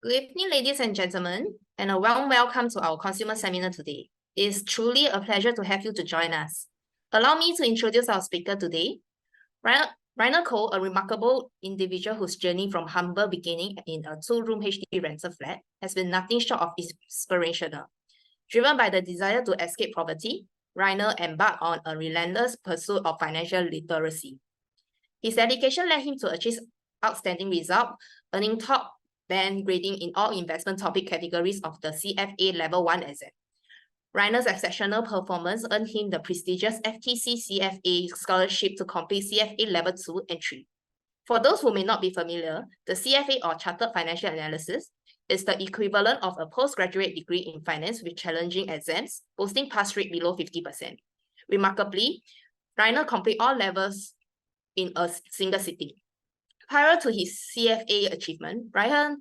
Good evening, ladies and gentlemen, and a warm welcome to our consumer seminar today. It is truly a pleasure to have you to join us. Allow me to introduce our speaker today, Ryner Koh, a remarkable individual whose journey from humble beginning in a two-room HD rental flat has been nothing short of inspirational. Driven by the desire to escape poverty, Ryner embarked on a relentless pursuit of financial literacy. His dedication led him to achieve outstanding results, earning top band grading in all investment topic categories of the CFA Level 1 exam. Ryner's exceptional performance earned him the prestigious FTC CFA scholarship to complete CFA Level 2 and 3. For those who may not be familiar, the CFA or Chartered Financial Analysis is the equivalent of a postgraduate degree in finance with challenging exams, boasting pass rate below 50%. Remarkably, Ryner completed all levels in a single sitting. Prior to his CFA achievement, Ryner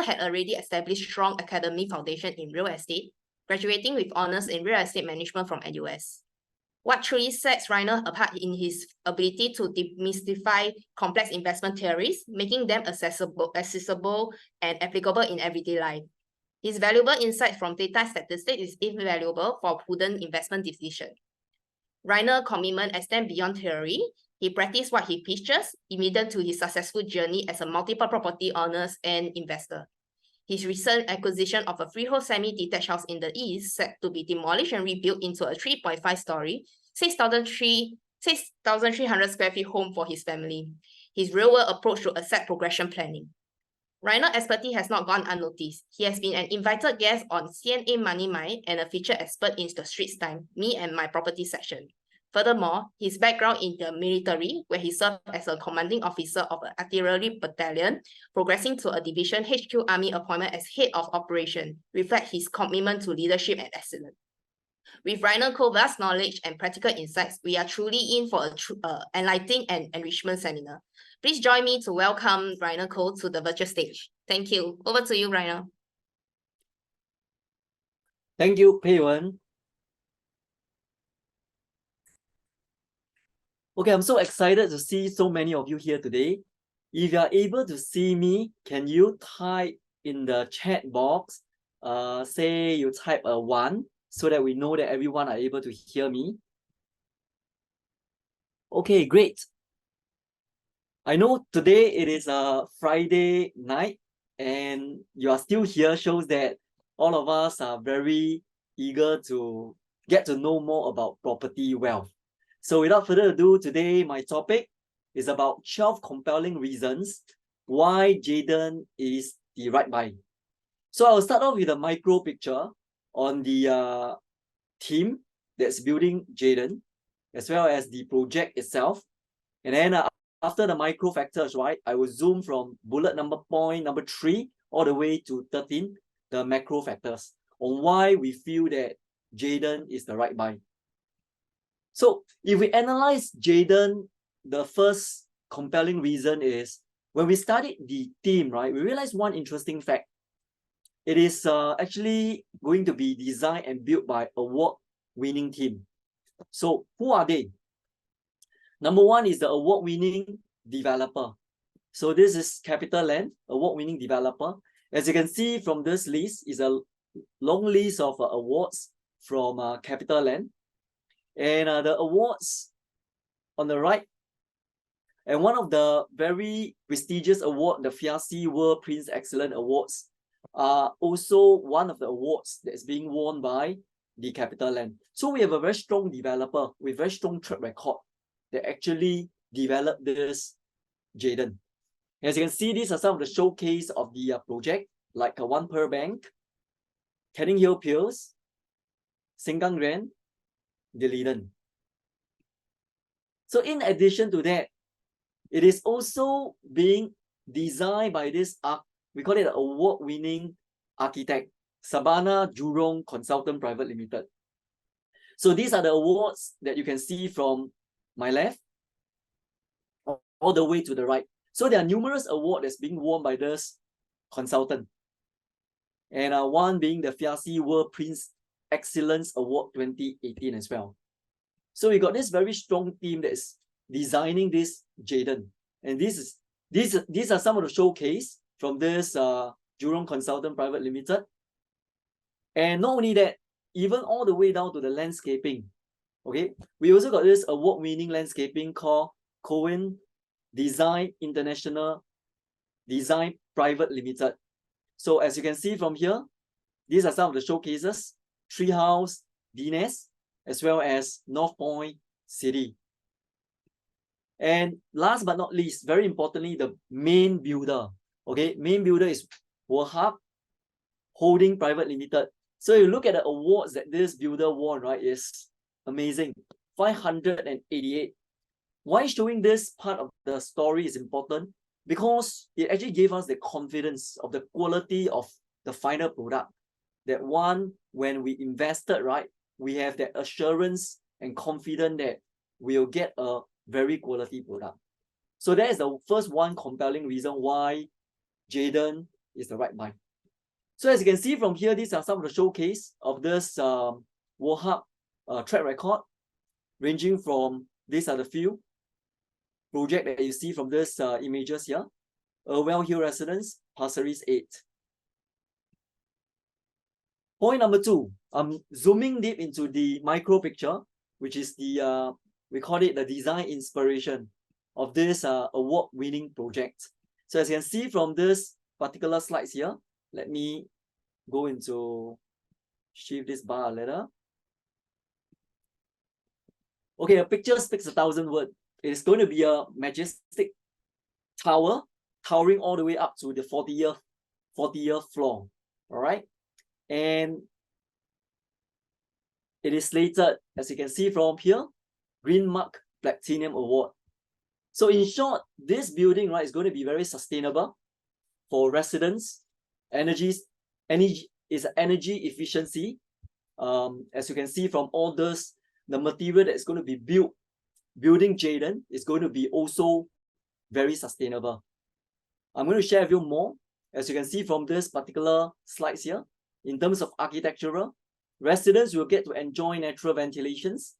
had already established strong academic foundation in real estate, graduating with honors in real estate management from NUS. What truly sets Ryner apart in his ability to demystify complex investment theories, making them accessible and applicable in everyday life. His valuable insights from data statistics is invaluable for prudent investment decisions. Ryner's commitment extends beyond theory. He practiced what he preaches, evident to his successful journey as a multiple property owner and investor. His recent acquisition of a freehold semi-detached house in the East, set to be demolished and rebuilt into a 3.5-story, 6,300 square feet home for his family. His real-world approach to asset progression planning. Ryner's expertise has not gone unnoticed. He has been an invited guest on CNA Money Mind and a featured expert in the Straits Times, Me and My Property section. Furthermore, his background in the military, where he served as a commanding officer of an artillery battalion, progressing to a division HQ Army appointment as head of operation, reflect his commitment to leadership and excellence. With Ryner Koh's vast knowledge and practical insights, we are truly in for an enlightening and enrichment seminar. Please join me to welcome Ryner Koh to the virtual stage. Thank you. Over to you, Ryner. Thank you, Pei Wen. Okay, I'm so excited to see so many of you here today. If you are able to see me, can you type in the chat box, say you type a 1, so that we know that everyone are able to hear me? Okay, great. I know today it is a Friday night and you are still here, shows that all of us are very eager to get to know more about property wealth. So without further ado, today my topic is about 12 compelling reasons why Jayden is the right buy. So I'll start off with a micro picture on the team that's building Jayden, as well as the project itself. And then after the micro factors, right, I will zoom from bullet point number 3 all the way to 13, the macro factors on why we feel that Jayden is the right buy. So if we analyze Jayden, the first compelling reason is when we studied the team, right, we realized one interesting fact. It is actually going to be designed and built by award-winning team. So who are they? Number one is the award-winning developer. So this is CapitaLand, award-winning developer. As you can see from this list, is a long list of awards from CapitaLand. And the awards on the right, and one of the very prestigious awards, the FIACI World Prince Excellence Awards, are also one of the awards that's being won by the CapitaLand. So we have a very strong developer with very strong track record that actually developed this Jayden. As you can see, these are some of the showcase of the project, like One Pearl Bank, Canning Hill Pills, Sengkang Grand, Deliden. So in addition to that, it is also being designed by this, we call it an award-winning architect, Sabana Jurong Consultant Private Limited. So these are the awards that you can see from my left all the way to the right. So there are numerous awards that's being won by this consultant. And one being the FIACI World Prince Excellence Award 2018 as well. So we got this very strong team that is designing this Jayden. And these are some of the showcase from this Jurong Consultant Private Limited. And not only that, even all the way down to the landscaping. Okay, we also got this award-winning landscaping called Cohen Design International Design Private Limited. So as you can see from here, these are some of the showcases: Treehouse, Dines, as well as North Point City. And last but not least, very importantly, the main builder. Okay, main builder is Wohab Holding Private Limited. So you look at the awards that this builder won, right? Is amazing. 588. Why showing this part of the story is important? Because it actually gave us the confidence of the quality of the final product. That one, when we invested, right, we have that assurance and confidence that we'll get a very quality product. So that is the first one compelling reason why Jayden is the right buy. So as you can see from here, these are some of the showcase of this Wohab track record, ranging from, these are the few project that you see from this images here. Well Hill Residence, Pasir Ris 8. Point number 2, I'm zooming deep into the micro picture, which is the, we call it the design inspiration of this award-winning project. So as you can see from this particular slides here, let me go into, shift this bar a little. Okay, a picture speaks 1,000 words. It is going to be a majestic tower, towering all the way up to the 40th floor. All right. And it is slated, as you can see from here, Green Mark Platinum Award. So in short, this building, right, is going to be very sustainable for residents. Energy is energy efficiency. As you can see from all this, the material that is going to be building Jayden is going to be also very sustainable. I'm going to share with you more. As you can see from this particular slides here, in terms of architectural, residents will get to enjoy natural ventilations,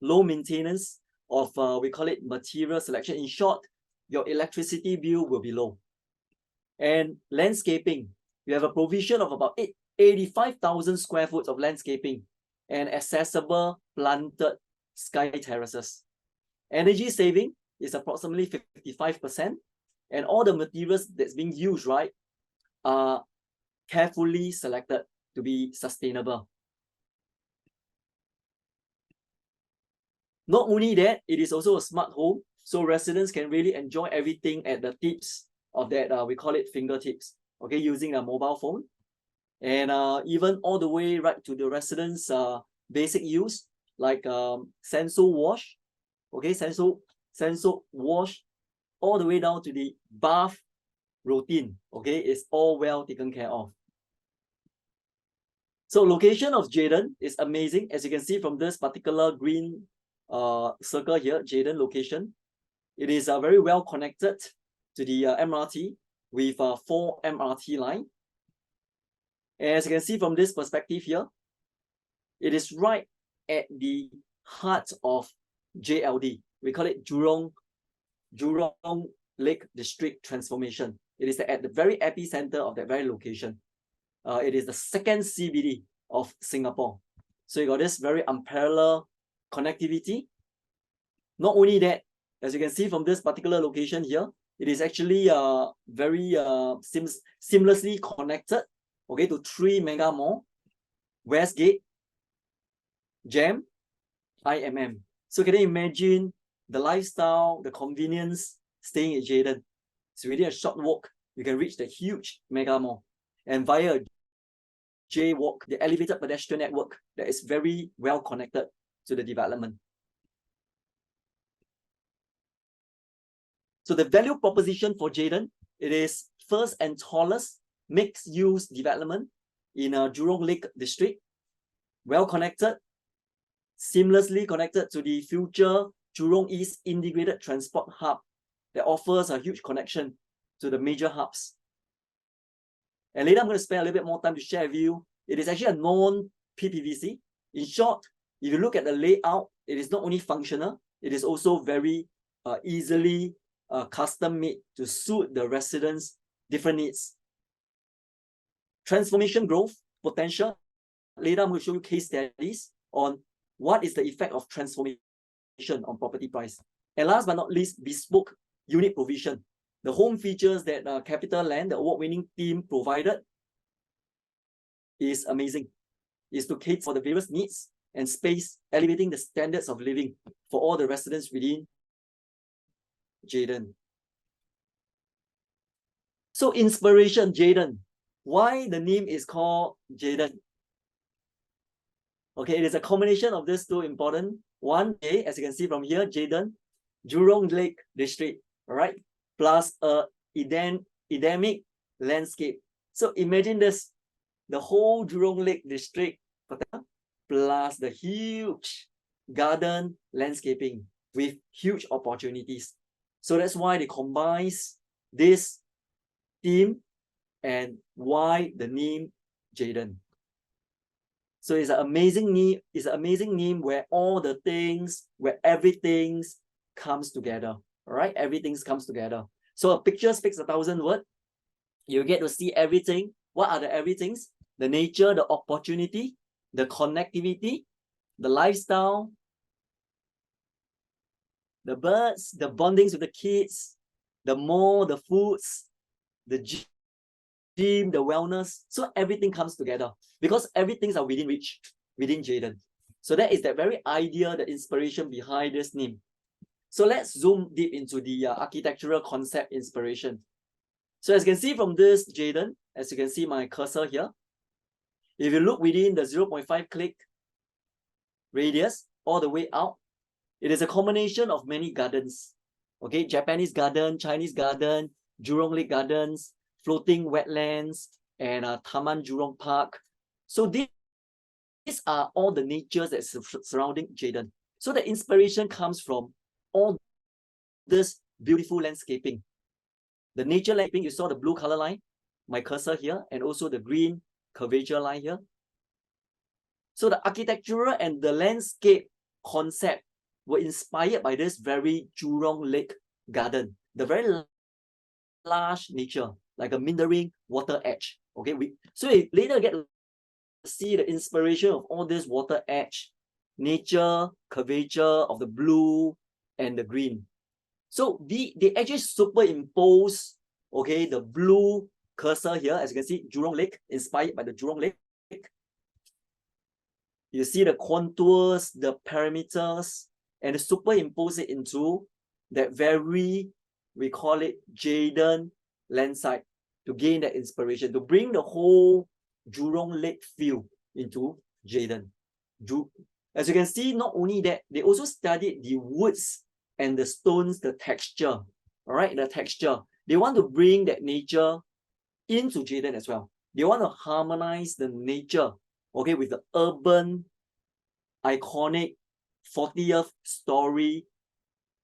low maintenance of, we call it material selection. In short, your electricity bill will be low. And landscaping, we have a provision of about 85,000 square foot of landscaping and accessible planted sky terraces. Energy saving is approximately 55%, and all the materials that's being used, right, are carefully selected to be sustainable. Not only that, it is also a smart home, so residents can really enjoy everything at the tips of that, we call it fingertips, okay, using a mobile phone. And even all the way right to the residents' basic use, like sensor wash, okay, sensor wash, all the way down to the bath routine, okay, it's all well taken care of. So location of Jayden is amazing. As you can see from this particular green circle here, Jayden location, it is very well connected to the MRT with 4 MRT line. As you can see from this perspective here, it is right at the heart of JLD. We call it Jurong Lake District Transformation. It is at the very epicenter of that very location. It is the second CBD of Singapore. So you got this very unparalleled connectivity. Not only that, as you can see from this particular location here, it is actually very seamlessly connected, okay, to 3 mega mall: Westgate, GEM, IMM. So can you imagine the lifestyle, the convenience staying at Jayden? It's really a short walk. You can reach the huge mega mall, and via J-Walk, the elevated pedestrian network that is very well connected to the development. So the value proposition for Jayden, it is first and tallest mixed-use development in a Jurong Lake District, well connected, seamlessly connected to the future Jurong East Integrated Transport Hub that offers a huge connection to the major hubs. And later I'm going to spend a little bit more time to share with you. It is actually a non-PPVC. In short, if you look at the layout, it is not only functional, it is also very easily custom made to suit the residents' different needs. transformation growth potential. Later, I'm going to show you case studies on what is the effect of transformation on property price. And last but not least, bespoke unit provision. The home features that Capital Land, the award-winning team, provided is amazing. Is to cater for the various needs and space, elevating the standards of living for all the residents within Jayden. So inspiration, Jayden. Why the name is called Jayden? Okay, it is a combination of these two important. One, as you can see from here, Jayden, Jurong Lake District, all right, plus a endemic landscape. So imagine this, the whole Jurong Lake District plus the huge garden landscaping with huge opportunities. So that's why they combine this theme and why the name Jayden. So it's an amazing name. It's an amazing name where all the things, where everything comes together. All right, everything comes together. So a picture speaks 1,000 words. You get to see everything. What are the everythings? The nature, the opportunity, the connectivity, the lifestyle, the birds, the bondings with the kids, the mall, the foods, the gym, the wellness. So everything comes together because everything's are within reach, within Jayden. So that is that very idea, the inspiration behind this name. So let's zoom deep into the architectural concept inspiration. So as you can see from this Jayden, as you can see my cursor here, if you look within the 0.5 click radius all the way out, it is a combination of many gardens. Okay, Japanese garden, Chinese garden, Jurong Lake Gardens, floating wetlands, and Taman Jurong Park. So these are all the natures that surrounding Jayden. So the inspiration comes from all this beautiful landscaping. The nature landscaping, you saw the blue color line, my cursor here, and also the green curvature line here. So the architectural and the landscape concept were inspired by this very Jurong Lake garden, the very large nature, like a meandering water edge. Okay, so we later get to see the inspiration of all this water edge, nature, curvature of the blue and the green. So they actually superimpose, okay, the blue cursor here, as you can see, Jurong Lake, inspired by the Jurong Lake. You see the contours, the parameters, and superimpose it into that very, we call it Jayden landside, to gain that inspiration, to bring the whole Jurong Lake feel into Jayden. As you can see, not only that, they also studied the woods and the stones, the texture, all right, the texture. They want to bring that nature into Jayden as well. They want to harmonize the nature, okay, with the urban, iconic 40th story,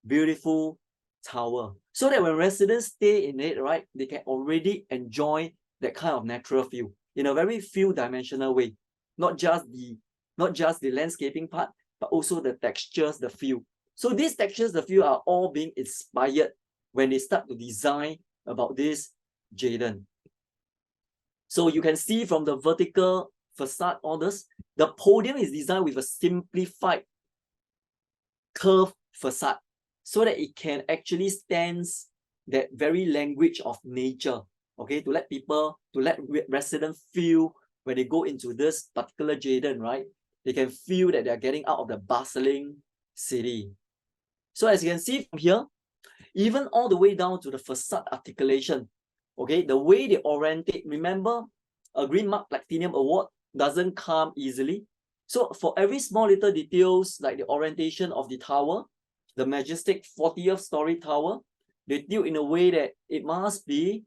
beautiful tower. So that when residents stay in it, right, they can already enjoy that kind of natural feel in a very few-dimensional way. Not just the landscaping part, but also the textures, the feel. So these textures, the feel are all being inspired when they start to design about this Jayden. So you can see from the vertical facade orders, the podium is designed with a simplified curved facade so that it can actually stand that very language of nature, okay, to let residents feel when they go into this particular Jayden, right, they can feel that they're getting out of the bustling city. So as you can see from here, even all the way down to the facade articulation, okay, the way they orientate, remember, a Green Mark Platinum Award doesn't come easily. So for every small little details, like the orientation of the tower, the majestic 40th story tower, they do in a way that it must be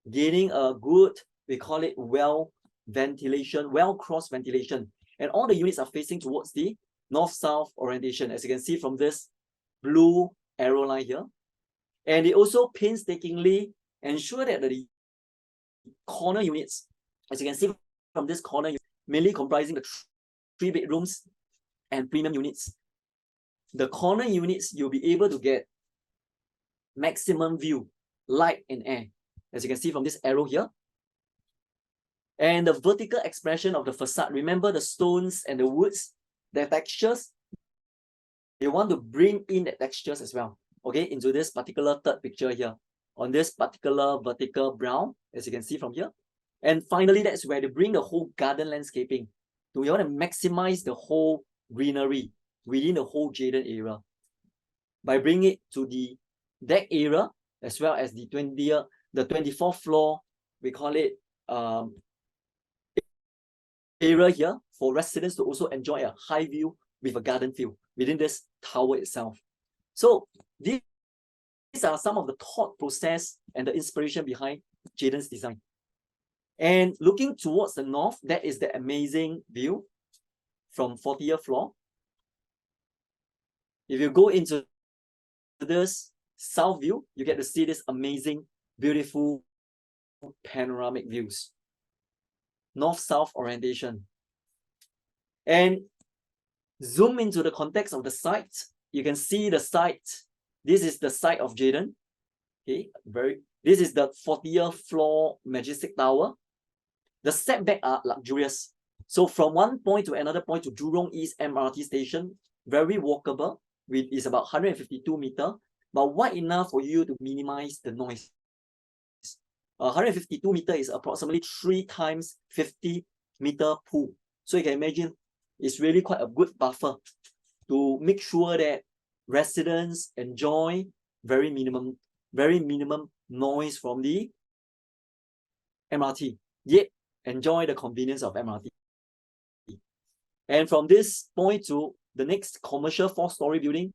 gaining a good, we call it well cross ventilation. And all the units are facing towards the north-south orientation, as you can see from this blue arrow line here. And they also painstakingly ensure that the corner units, as you can see from this corner unit, mainly comprising the 3 bedrooms and premium units. The corner units, you'll be able to get maximum view, light and air, as you can see from this arrow here. And the vertical expression of the facade, remember the stones and the woods, the textures, they want to bring in the textures as well, okay, into this particular third picture here, on this particular vertical brown, as you can see from here. And finally, that's where they bring the whole garden landscaping. So we want to maximize the whole greenery within the whole Jayden area by bringing it to the deck area as well as the 24th floor, we call it area here for residents to also enjoy a high view with a garden view within this tower itself. So these are some of the thought process and the inspiration behind Jayden's design. And looking towards the north, that is the amazing view from 40th floor. If you go into this south view, you get to see this amazing, beautiful panoramic views. North-south orientation. And zoom into the context of the site. You can see the site. This is the site of Jayden. Okay, this is the 40th floor Majestic Tower. The setback are luxurious. So from one point to another point to Jurong East MRT station, very walkable. It's about 152 meters, but wide enough for you to minimize the noise. 152 meters is approximately 3 times 50 meter pool. So you can imagine it's really quite a good buffer to make sure that residents enjoy very minimum noise from the MRT, yet enjoy the convenience of MRT. And from this point to the next commercial 4-story building,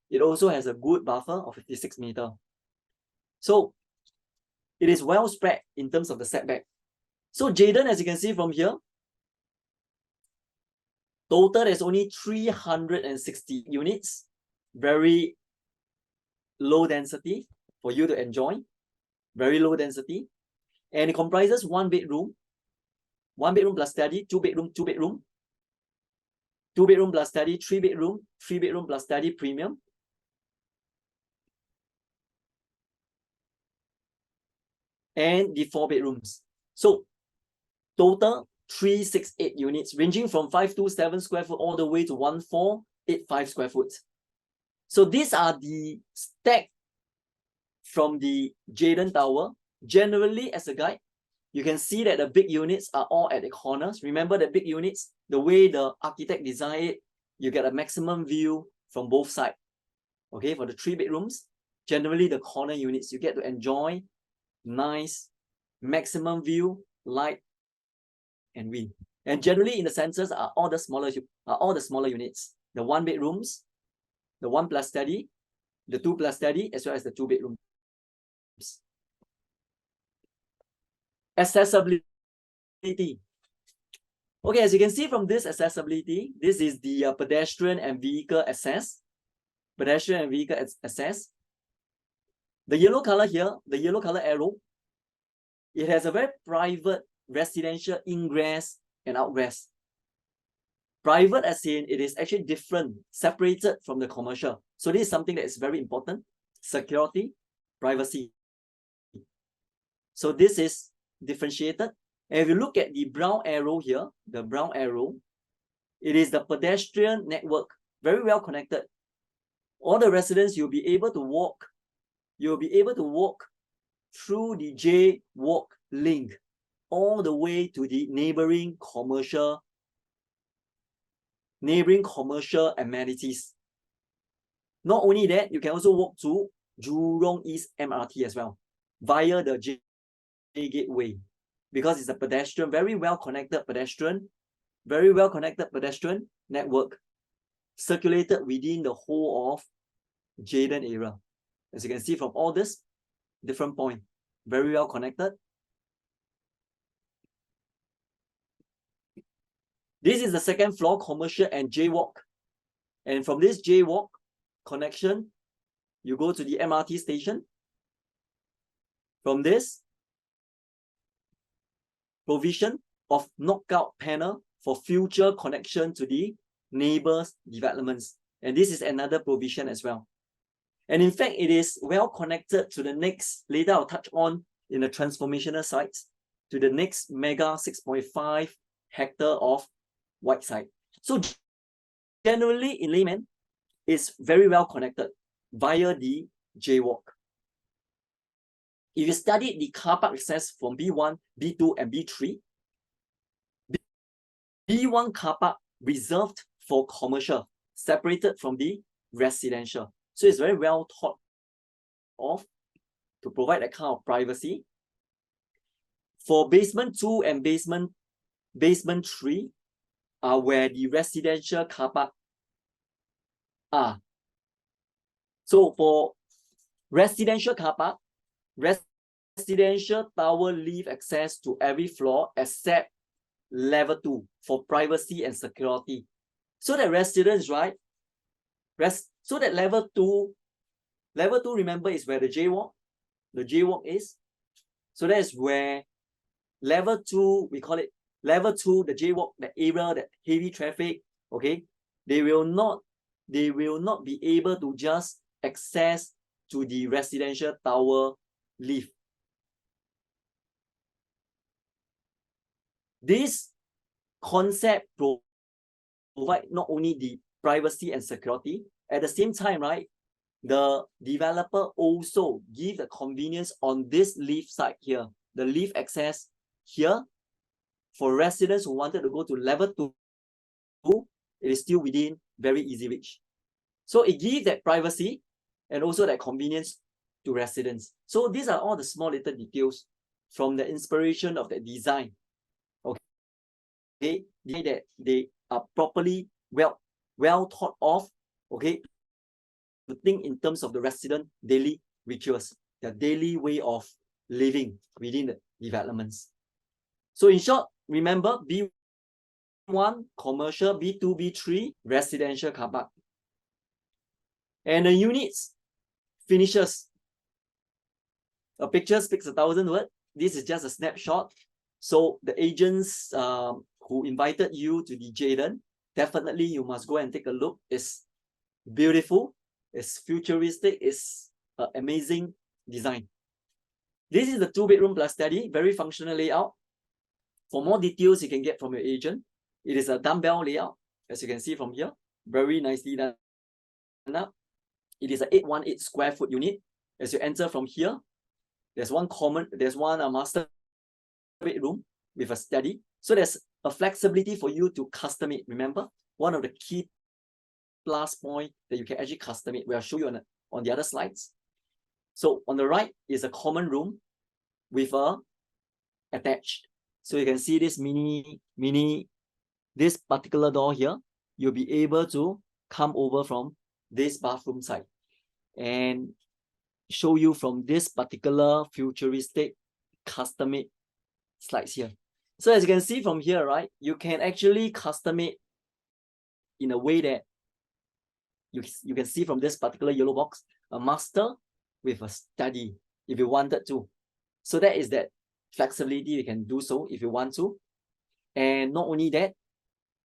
it also has a good buffer of 56 meters. So it is well spread in terms of the setback. So Jayden, as you can see from here, total there's only 360 units, very low density for you to enjoy, very low density. And it comprises 1 bedroom plus study, 2 bedroom, 2 bedroom, 2 bedroom plus study, 3 bedroom, 3 bedroom plus study premium. And the 4 bedrooms. So total 368 units, ranging from 527 square foot all the way to 1485 square foot. So these are the stack from the Jayden Tower. Generally, as a guide, you can see that the big units are all at the corners. Remember the big units, the way the architect designed it, you get a maximum view from both sides. Okay, for the 3 bedrooms, generally the corner units, you get to enjoy nice maximum view, light and wind. And generally in the centers are all the smaller units. The 1 bedrooms, the 1 plus study, the 2 plus study, as well as the 2 bedrooms. Accessibility. Okay, as you can see from this accessibility, this is the pedestrian and vehicle access. Pedestrian and vehicle access. The yellow color here, the yellow color arrow, it has a very private residential ingress and outgress. Private as in it is actually different, separated from the commercial. So this is something that is very important. Security, privacy. So this is differentiated. And if you look at the brown arrow here, the brown arrow, it is the pedestrian network, very well connected. All the residents, you'll be able to walk through the J-Walk link all the way to the neighboring commercial amenities. Not only that, you can also walk to Jurong East MRT as well via the J Gateway, because it's a pedestrian, very well connected pedestrian network circulated within the whole of Jayden area. As you can see from all this different point, very well connected. This is the 2nd floor commercial and J-Walk. And from this J-Walk connection, you go to the MRT station. From this, provision of knockout panel for future connection to the neighbors' developments. And this is another provision as well. And in fact, it is well connected to the next, later I'll touch on in the transformational sites. to the next mega 6.5 hectare of white side. So generally in layman, it's very well connected via the J-walk. If you study the car park access from B1, B2, and B3, B1 car park reserved for commercial, separated from the residential. So it's very well thought of to provide that kind of privacy. For basement 2 and basement 3 are where the residential car park are. So for residential car park, residential tower leave access to every floor except level 2 for privacy and security. So that residents, right? So that level 2, remember, is where the J-walk is. So that is where level 2, we call it level 2, the J-walk, the area, that heavy traffic, okay, they will not be able to just access to the residential tower lift. This concept provide not only the privacy and security, at the same time, right, the developer also give the convenience on this lift side here, the lift access here, for residents who wanted to go to level 2, it is still within very easy reach. So it gives that privacy and also that convenience to residents. So these are all the small little details from the inspiration of the design. Okay, that they are properly well thought of, okay, to think in terms of the resident daily rituals, their daily way of living within the developments. So in short, remember, B1 commercial, B2, B3 residential car park. And the units finishes. A picture speaks 1,000 words. This is just a snapshot. So the agents who invited you to the Jayden, definitely you must go and take a look. It's beautiful, it's futuristic, it's an amazing design. This is the 2-bedroom plus study, very functional layout. For more details, you can get from your agent. It is a dumbbell layout, as you can see from here, very nicely done up. It is an 818 square foot unit. As you enter from here, there's one master bedroom with a study. So there's a flexibility for you to custom it. Remember, one of the key plus point that you can actually custom it. We'll show you on the other slides. So on the right is a common room with a attached. So you can see this this particular door here. You'll be able to come over from this bathroom side and show you from this particular futuristic custom-made slides here. So as you can see from here, right, you can actually custom it in a way that you can see from this particular yellow box, a master with a study if you wanted to. So that is that flexibility, you can do so if you want to. And not only that,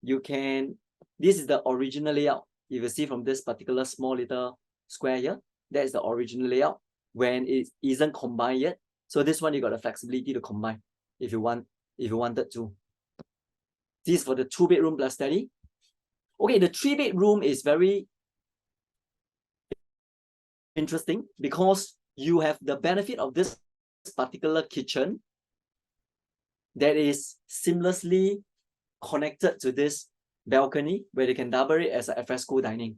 you can, this is the original layout. If you see from this particular small little square here, that is the original layout when it isn't combined yet. So this one, you got the flexibility to combine if you wanted to. This is for the 2-bedroom plus study. Okay, the 3-bedroom is very interesting because you have the benefit of this particular kitchen that is seamlessly connected to this balcony where they can double it as an alfresco dining.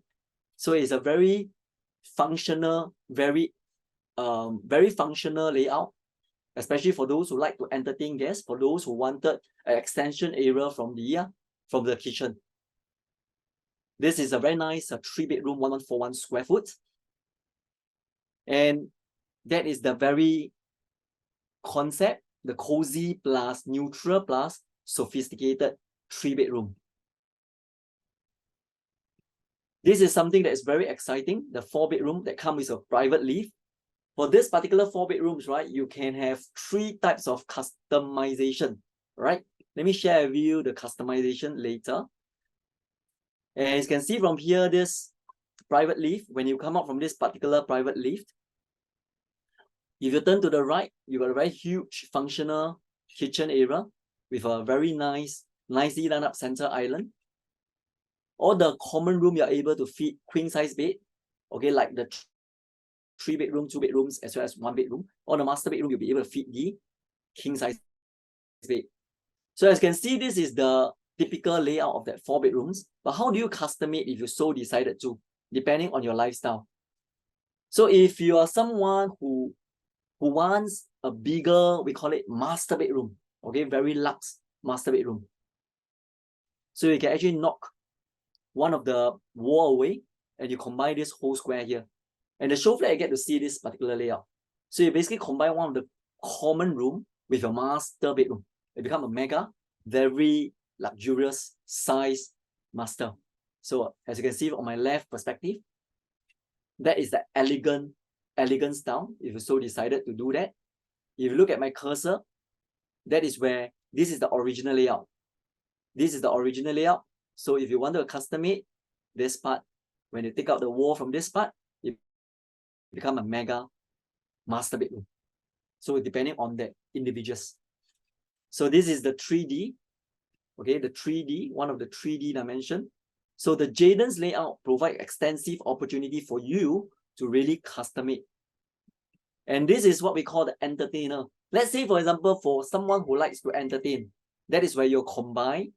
So it's a very functional, very functional layout, especially for those who like to entertain guests, for those who wanted an extension area from the kitchen. This is a very nice 3-bedroom, 1141 square foot. And that is the very concept, the cozy plus neutral plus sophisticated 3-bedroom. This is something that is very exciting, the 4-bedroom that comes with a private lift. For this particular 4 bedrooms, right, you can have 3 types of customization, right? Let me share with you the customization later. And as you can see from here, this private lift, when you come out from this particular private lift, if you turn to the right, you got a very huge functional kitchen area with a very nicely done up center island. All the common room you're able to fit queen size bed, okay, like the 3 bedroom, 2 bedrooms, as well as 1 bedroom. On the master bedroom, you'll be able to fit the king size bed. So as you can see, this is the typical layout of that 4 bedrooms. But how do you custom it if you so decided to, depending on your lifestyle? So if you are someone who wants a bigger, we call it master bedroom, okay, very luxe master bedroom. So you can actually knock one of the wall away and you combine this whole square here. And the show flat, you get to see this particular layout. So you basically combine one of the common room with your master bedroom. It becomes a mega, very luxurious size master. So as you can see on my left perspective, that is the elegant style, if you so decided to do that. If you look at my cursor, that is where this is the original layout. This is the original layout. So if you want to custom it, this part, when you take out the wall from this part, it become a mega master bedroom. So depending on the individuals. So this is the 3D, okay, the 3D, one of the 3D dimension. So the Jaden's layout provide extensive opportunity for you to really custom it. And this is what we call the entertainer. Let's say, for example, for someone who likes to entertain, that is where you combine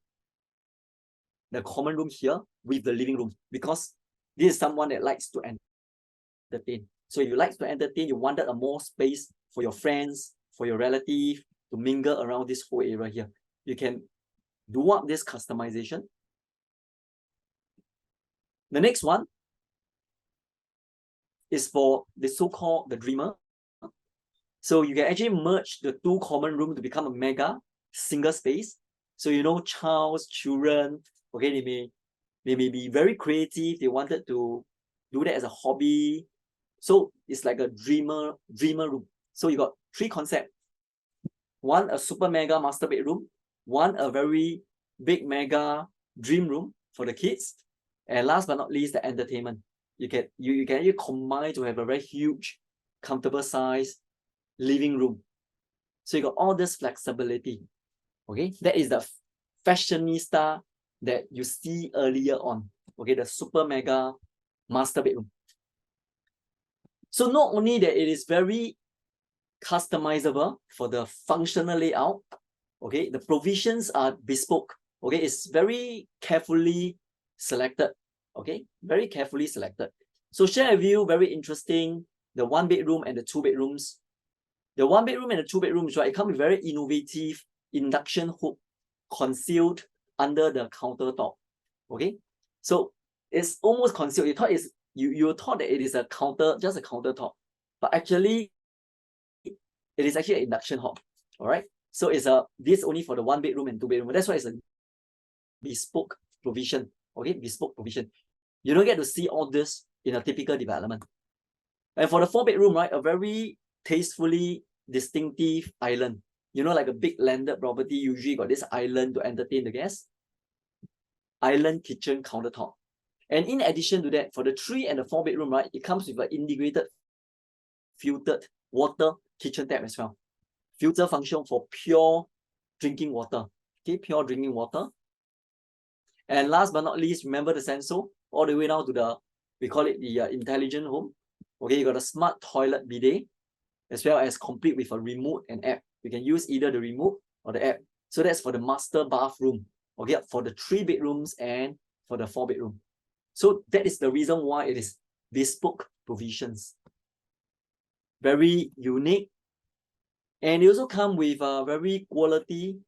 the common room here with the living room, because this is someone that likes to entertain. So if you like to entertain, you wanted a more space for your friends, for your relative to mingle around this whole area here. You can do up this customization. The next one is for the so-called the dreamer. So you can actually merge the 2 common rooms to become a mega single space. So you know, children, okay, they may be very creative. They wanted to do that as a hobby. So it's like a dreamer room. So you got 3 concepts. One, a super mega master bedroom. One, a very big mega dream room for the kids. And last but not least, the entertainment. You can actually combine to have a very huge, comfortable size living room. So you got all this flexibility. Okay, that is the fashionista that you see earlier on. Okay, the super mega master bedroom. So not only that it is very customizable for the functional layout, okay, the provisions are bespoke. Okay, it's very carefully selected. Okay, very carefully selected. So share with you, very interesting, the 1 bedroom and the 2 bedrooms. The 1 bedroom and the 2 bedrooms, right, it comes with very innovative induction hook concealed under the countertop. Okay, so it's almost concealed. You thought you thought that it is a just a countertop, but actually it is actually an induction hob. All right, so it's this only for the 1 bedroom and 2 bedroom. That's why it's a bespoke provision. Okay, bespoke provision. You don't get to see all this in a typical development. And for the 4 bedroom, right, a very tastefully distinctive island. You know, like a big landed property usually got this island to entertain the guests. Island kitchen countertop. And in addition to that, for the 3 and the 4 bedroom, right, it comes with an integrated filtered water kitchen tap as well. Filter function for pure drinking water. Okay, pure drinking water. And last but not least, remember the sensor all the way down to the, we call it the intelligent home. Okay, you got a smart toilet bidet, as well as complete with a remote and app. You can use either the remote or the app. So that's for the master bathroom. Okay, for the 3 bedrooms and for the 4 bedroom. So that is the reason why it is bespoke provisions. Very unique. And they also come with a very quality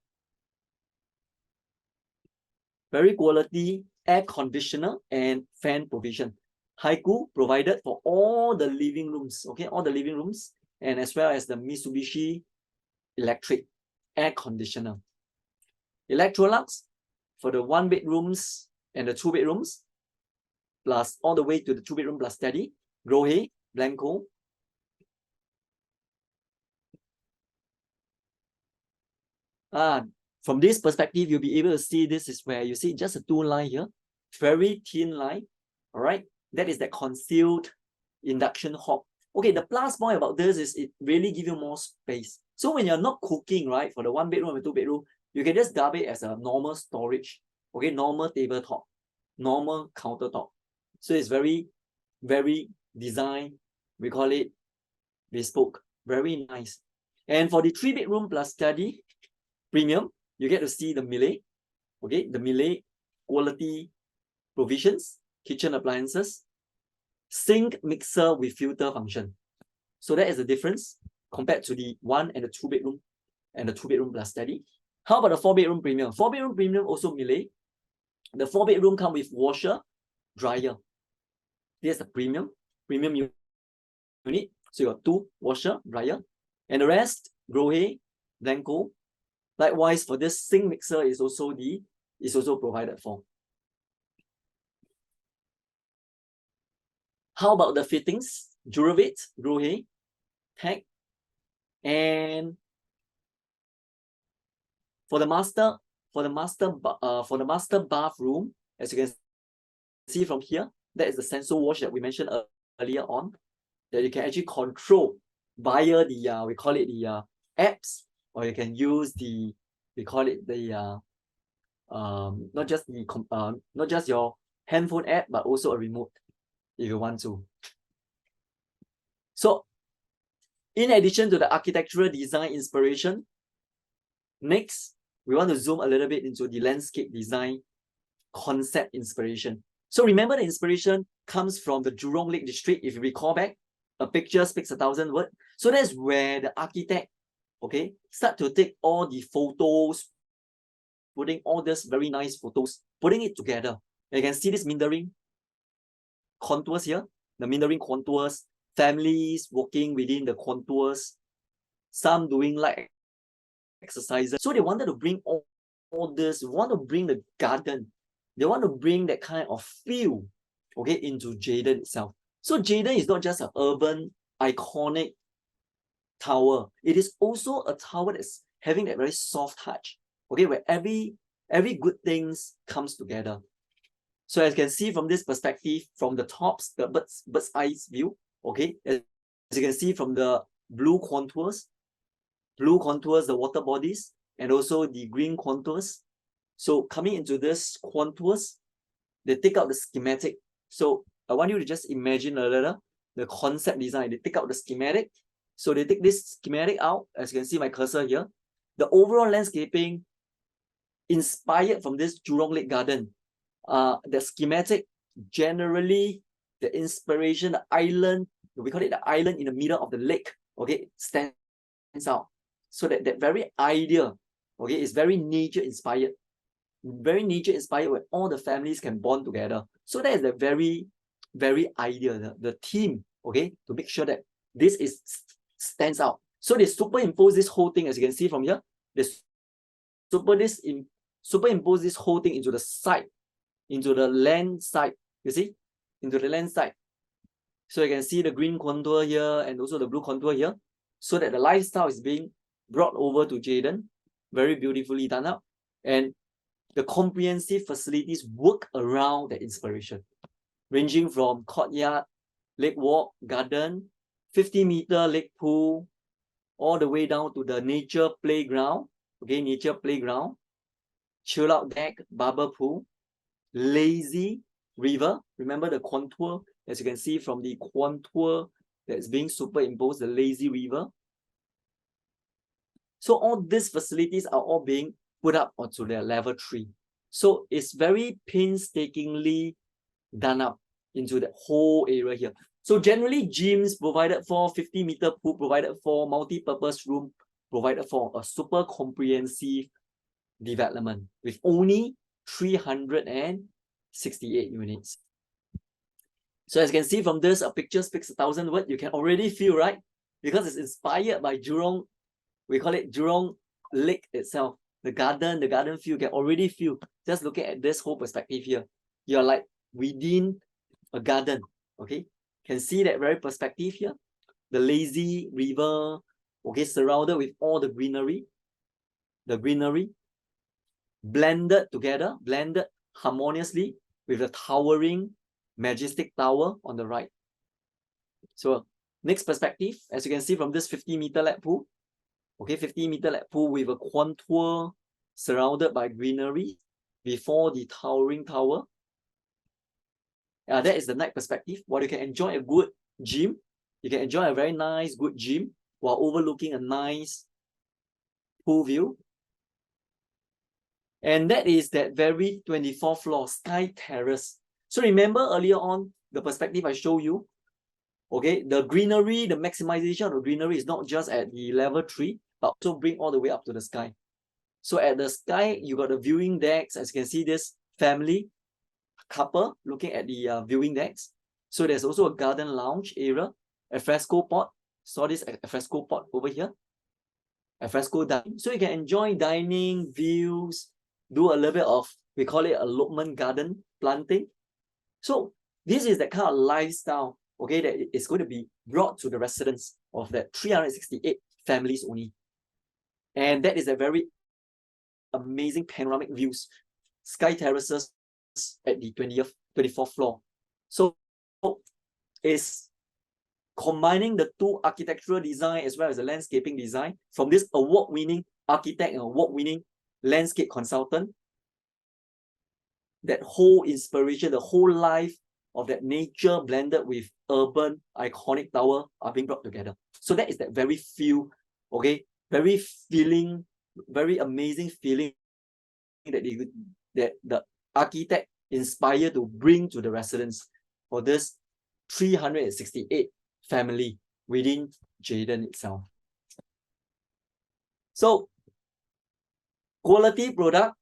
air conditioner and fan provision. Haiku provided for all the living rooms, okay, all the living rooms, and as well as the Mitsubishi electric air conditioner. Electrolux for the 1 bedrooms and the 2 bedrooms, plus all the way to the 2 bedroom plus steady. Grohe, Blanco. From this perspective, you'll be able to see this is where you see just a 2 line here, very thin line. All right, that is that concealed induction hob. Okay, the plus point about this is it really gives you more space. So when you're not cooking, right, for the 1 bedroom and 2 bedroom, you can just dub it as a normal storage, okay, normal tabletop, normal countertop. So it's very, very design, we call it bespoke, very nice. And for the 3 bedroom plus study premium, you get to see the Miele, okay, the Miele quality provisions, kitchen appliances, sink mixer with filter function. So that is the difference compared to the 1 and the 2 bedroom and the 2 bedroom plus study. How about the 4 bedroom premium? 4 bedroom premium also Miele. The 4 bedroom come with washer, dryer. Here's the premium unit. So you got 2 washer, dryer, and the rest Grohe, Blanco. Likewise, for this sink mixer is also provided for. How about the fittings? Duravit, Grohe, Tech, and for the master bathroom, as you can see from here, that is the sensor wash that we mentioned earlier on, that you can actually control via the we call it the apps, or you can use the not just your handphone app, but also a remote if you want to. So in addition to the architectural design inspiration, next we want to zoom a little bit into the landscape design concept inspiration. So remember, the inspiration comes from the Jurong Lake District. If you recall back, a picture speaks 1,000 words. So that's where the architect, okay, start to take all the photos, putting all these very nice photos, putting it together. And you can see this meandering contours here, the meandering contours, families walking within the contours, some doing like exercises. So they wanted to bring all this, want to bring the garden, they want to bring that kind of feel, okay, into Jadon itself. So Jadon is not just an urban, iconic tower. It is also a tower that's having that very soft touch, okay, where every good things comes together. So as you can see from this perspective, from the tops, the bird's eye view, okay, as you can see from the blue contours, the water bodies, and also the green contours. So coming into this contours, they take out the schematic. So I want you to just imagine a little the concept design. They take out the schematic. So they take this schematic out, as you can see my cursor here. The overall landscaping inspired from this Jurong Lake Garden. The schematic, generally the inspiration, the island, we call it the island in the middle of the lake, okay, stands out. So that very idea, okay, is very nature inspired. Very nature inspired, where all the families can bond together. So that is the very, very idea, the theme, okay, to make sure that this stands out. So they superimpose this whole thing, as you can see from here. They superimpose this whole thing into the side, into the land side. You see, into the land side. So you can see the green contour here and also the blue contour here, so that the lifestyle is being brought over to Jadon, very beautifully done up, and the comprehensive facilities work around that inspiration, ranging from courtyard, lake walk, garden, 50-meter lake pool, all the way down to the nature playground, okay, nature playground, chill out deck, barber pool, lazy river. Remember the contour, as you can see from the contour that's being superimposed, the lazy river. So all these facilities are all being put up onto their level 3. So it's very painstakingly done up into the whole area here. So generally, gyms provided for, 50-meter pool provided for, multi-purpose room provided for, a super comprehensive development with only 368 units. So as you can see from this, a picture speaks 1,000 words. You can already feel, right? Because it's inspired by Jurong, we call it Jurong Lake itself. The garden feel, you can already feel, just looking at this whole perspective here. You're like within a garden, okay? Can see that very perspective here. The lazy river, okay, surrounded with all the greenery. The greenery blended together, blended harmoniously with the towering, majestic tower on the right. So next perspective, as you can see from this 50-meter lap pool, Okay, 50-meter lap pool with a contour surrounded by greenery before the towering tower. That is the night perspective. While you can enjoy a good gym, you can enjoy a very nice, good gym while overlooking a nice pool view. And that is that very 24th floor, Sky Terrace. So remember earlier on, the perspective I showed you, okay, the greenery, the maximization of the greenery is not just at the level 3, but also bring all the way up to the sky. So at the sky, you got the viewing decks. As you can see, this family couple looking at the viewing decks. So there's also a garden lounge area, a fresco pot. Saw this fresco pot over here. A fresco dining. So you can enjoy dining, views, do a little bit of, we call it a elopement garden planting. So this is that kind of lifestyle, okay, that is going to be brought to the residents of that 368 families only. And that is a very amazing panoramic views, sky terraces at the 24th floor. So it's combining the two architectural design as well as the landscaping design from this award-winning architect and award-winning landscape consultant. That whole inspiration, the whole life of that nature blended with urban iconic tower are being brought together. So that is that very feel, okay, very feeling, very amazing feeling that the architect inspired to bring to the residents for this 368 family within Jayden itself. So quality product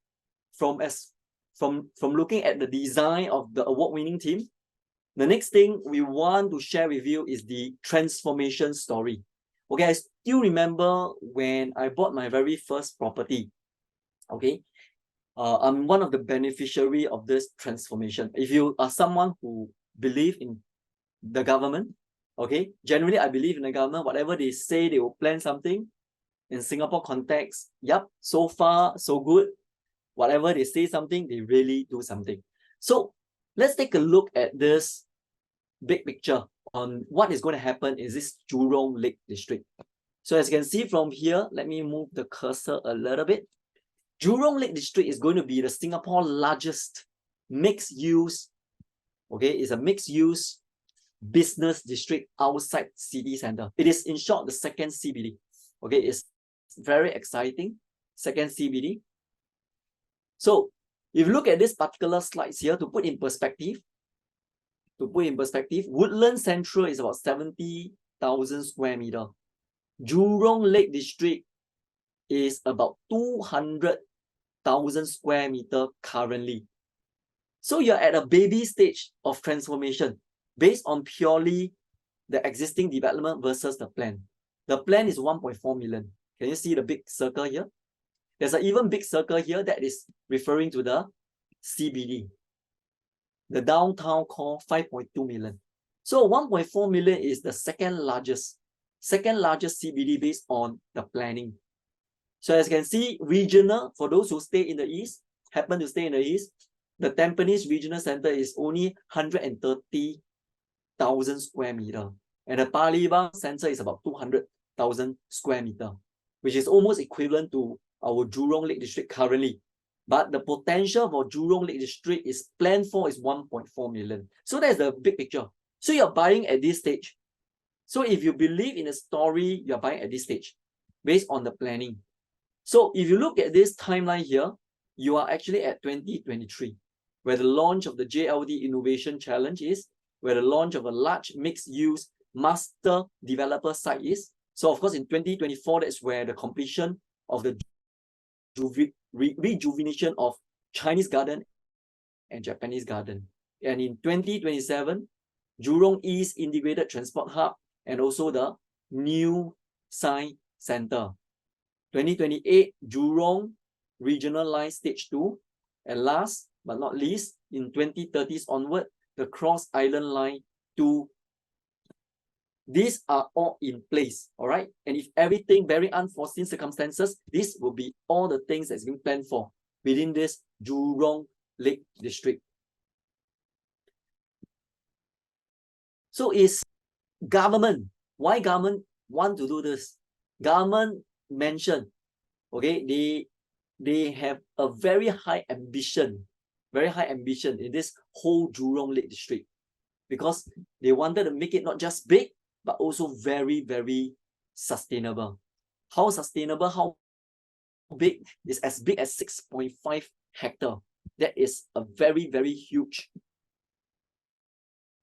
from looking at the design of the award-winning team, the next thing we want to share with you is the transformation story. Okay, I still remember when I bought my very first property. Okay, I'm one of the beneficiary of this transformation. If you are someone who believe in the government, okay, generally I believe in the government. Whatever they say, they will plan something. In Singapore context, yep, so far so good. Whatever they say something, they really do something. So let's take a look at this big picture on what is going to happen in this Jurong Lake District. So as you can see from here, let me move the cursor a little bit. Jurong Lake District is going to be the Singapore largest mixed-use, okay, it's a mixed-use business district outside city center. It is in short the second CBD. Okay, it's very exciting, second CBD. So if you look at this particular slides here, to put in perspective, Woodland Central is about 70,000 square meter. Jurong Lake District is about 200,000 square meter currently. So you're at a baby stage of transformation based on purely the existing development versus the plan. The plan is 1.4 million. Can you see the big circle here? There's an even big circle here that is referring to the CBD. The downtown core, 5.2 million. So 1.4 million is the second largest CBD based on the planning. So as you can see, regional, for those who stay in the east, happen to stay in the east, the Tampines Regional Center is only 130,000 square meter. And the Palembang Center is about 200,000 square meter, which is almost equivalent to our Jurong Lake District currently. But the potential for Jurong Lake District is planned for is 1.4 million. So that's the big picture. So you're buying at this stage. So if you believe in the story, you're buying at this stage based on the planning. So if you look at this timeline here, you are actually at 2023, where the launch of the JLD Innovation Challenge is, where the launch of a large mixed-use master developer site is. So of course, in 2024, that's where the completion of the rejuvenation of Chinese garden and Japanese garden. And in 2027, Jurong East Integrated Transport Hub and also the new Science Center. 2028, Jurong Regional Line Stage 2. And last but not least, in 2030s onward, the Cross Island Line 2. These are all in place, all right? And if everything, very unforeseen circumstances, this will be all the things that's been planned for within this Jurong Lake District. So is government, why government want to do this? Government mentioned, okay, they have a very high ambition in this whole Jurong Lake District, because they wanted to make it not just big, but also very, very sustainable. How sustainable? How big? Is as big as 6.5 hectare. That is a very, very huge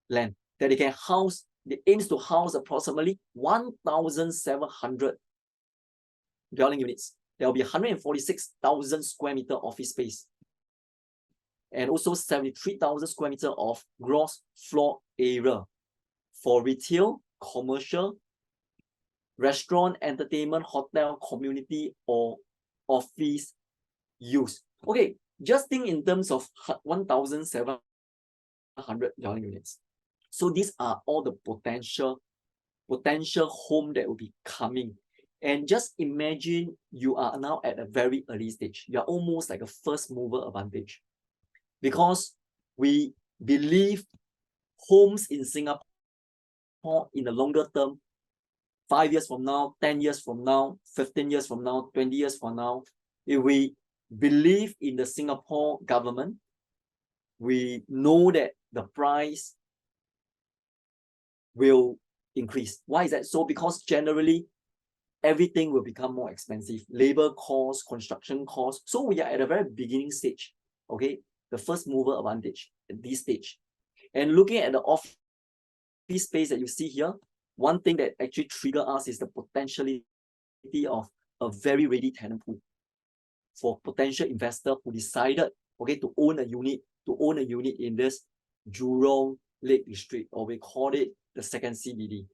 land that they can house. It aims to house approximately 1,700 dwelling units. There will be 146,000 square meter office space, and also 73,000 square meter of gross floor area for retail, commercial, restaurant, entertainment, hotel, community, or office use. Okay, just think in terms of 1,700 dwelling units. So these are all the potential home that will be coming. And just imagine you are now at a very early stage. You are almost like a first mover advantage, because we believe homes in Singapore in the longer term, 5 years from now, 10 years from now, 15 years from now, 20 years from now, if we believe in the Singapore government, we know that the price will increase. Why is that so? Because generally, everything will become more expensive. Labor costs, construction costs. So we are at a very beginning stage, okay? The first mover advantage at this stage. And looking at the office space that you see here, one thing that actually triggers us is the potentiality of a very ready tenant pool for potential investor who decided, okay, to own a unit in this Jurong Lake District, or we call it the second CBD.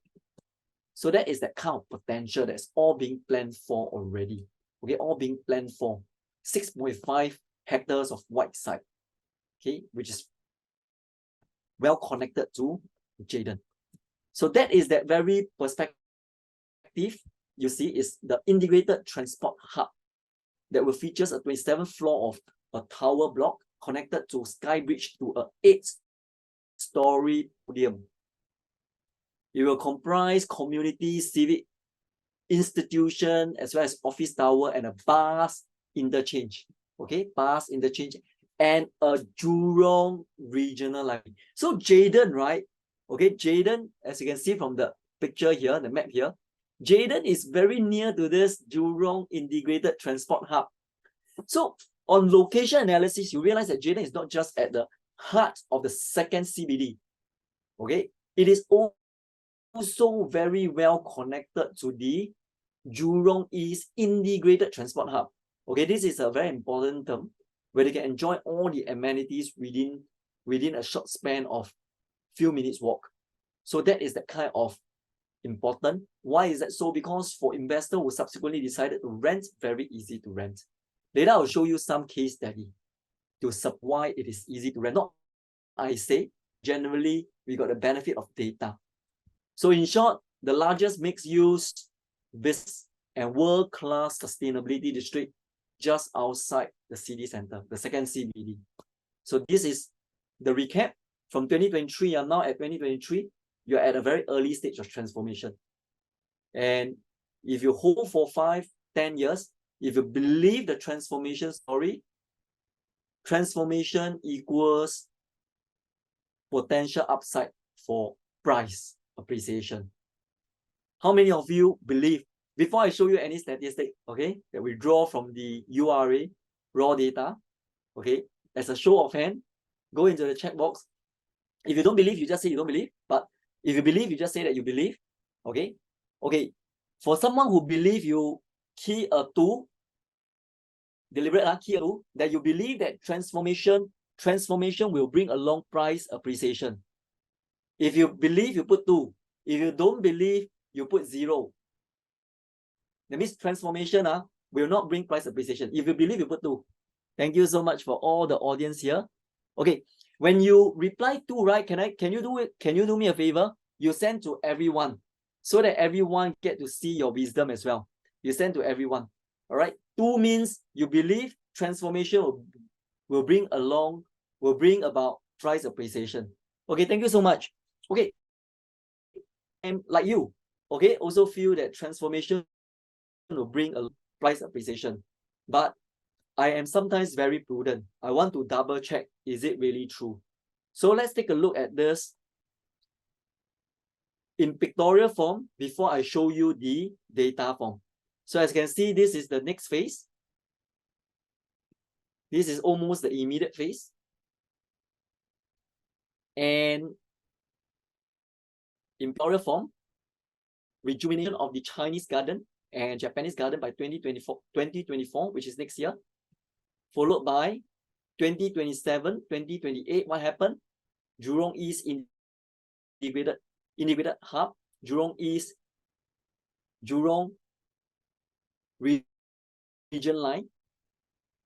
So that is that kind of potential that's all being planned for already. Okay, all being planned for. 6.5 hectares of white site, okay, which is well connected to Jayden. So that is that very perspective. You see, is the integrated transport hub that will feature a 27th floor of a tower block connected to Skybridge to a 8-story podium. It will comprise community, civic institution, as well as office tower and a bus interchange. Okay, bus interchange and a Jurong regional line. So Jayden, right? Okay, Jayden, as you can see from the picture here, the map here, Jayden is very near to this Jurong integrated transport hub. So on location analysis, you realize that Jayden is not just at the heart of the second CBD. Okay, it is also very well connected to the Jurong East integrated transport hub. Okay, this is a very important term where they can enjoy all the amenities within a short span of few minutes walk. So that is the kind of important. Why is that so? Because for investors who subsequently decided to rent, very easy to rent. Later I'll show you some case study to why it is easy to rent. Not I say, generally we got the benefit of data. So in short, the largest mixed-use business and world-class sustainability district just outside the city center, the second CBD. So this is the recap from 2023. You're now at 2023. You're at a very early stage of transformation. And if you hold for 5, 10 years, if you believe the transformation story, transformation equals potential upside for price appreciation. How many of you believe, before I show you any statistic, okay, that we draw from the URA, raw data, okay, as a show of hand, go into the chat box. If you don't believe, you just say you don't believe. But if you believe, you just say that you believe. Okay. Okay. For someone who believe, you key a 2, deliberate key a 2, that you believe that transformation will bring along price appreciation. If you believe, you put 2. If you don't believe, you put 0. That means transformation will not bring price appreciation. If you believe, you put 2. Thank you so much for all the audience here. Okay. When you reply 2, right? Can you do it? Can you do me a favor? You send to everyone so that everyone get to see your wisdom as well. You send to everyone. All right. 2 means you believe transformation will bring about price appreciation. Okay. Thank you so much. Okay. And like you, okay, also feel that transformation will bring a price appreciation. But I am sometimes very prudent. I want to double check, is it really true? So let's take a look at this in pictorial form before I show you the data form. So as you can see, this is the next phase. This is almost the immediate phase. And in pictorial form, rejuvenation of the Chinese garden and Japanese garden by 2024, which is next year, followed by 2027, 2028. What happened? Jurong East integrated hub, Jurong East, Jurong region line,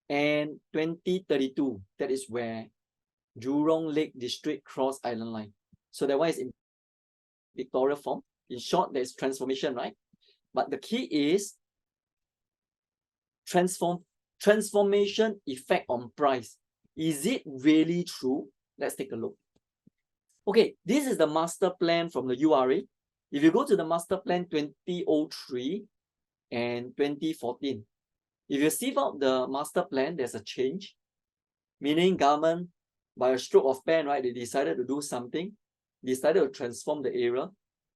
and 2032, that is where Jurong Lake District Cross Island line. So that one is in pictorial form. In short, there's transformation, right? But the key is transformation effect on price. Is it really true? Let's take a look. Okay, this is the master plan from the URA. If you go to the master plan 2003 and 2014, if you see out the master plan, there's a change, meaning government, by a stroke of pen, right, they decided to do something, decided to transform the area.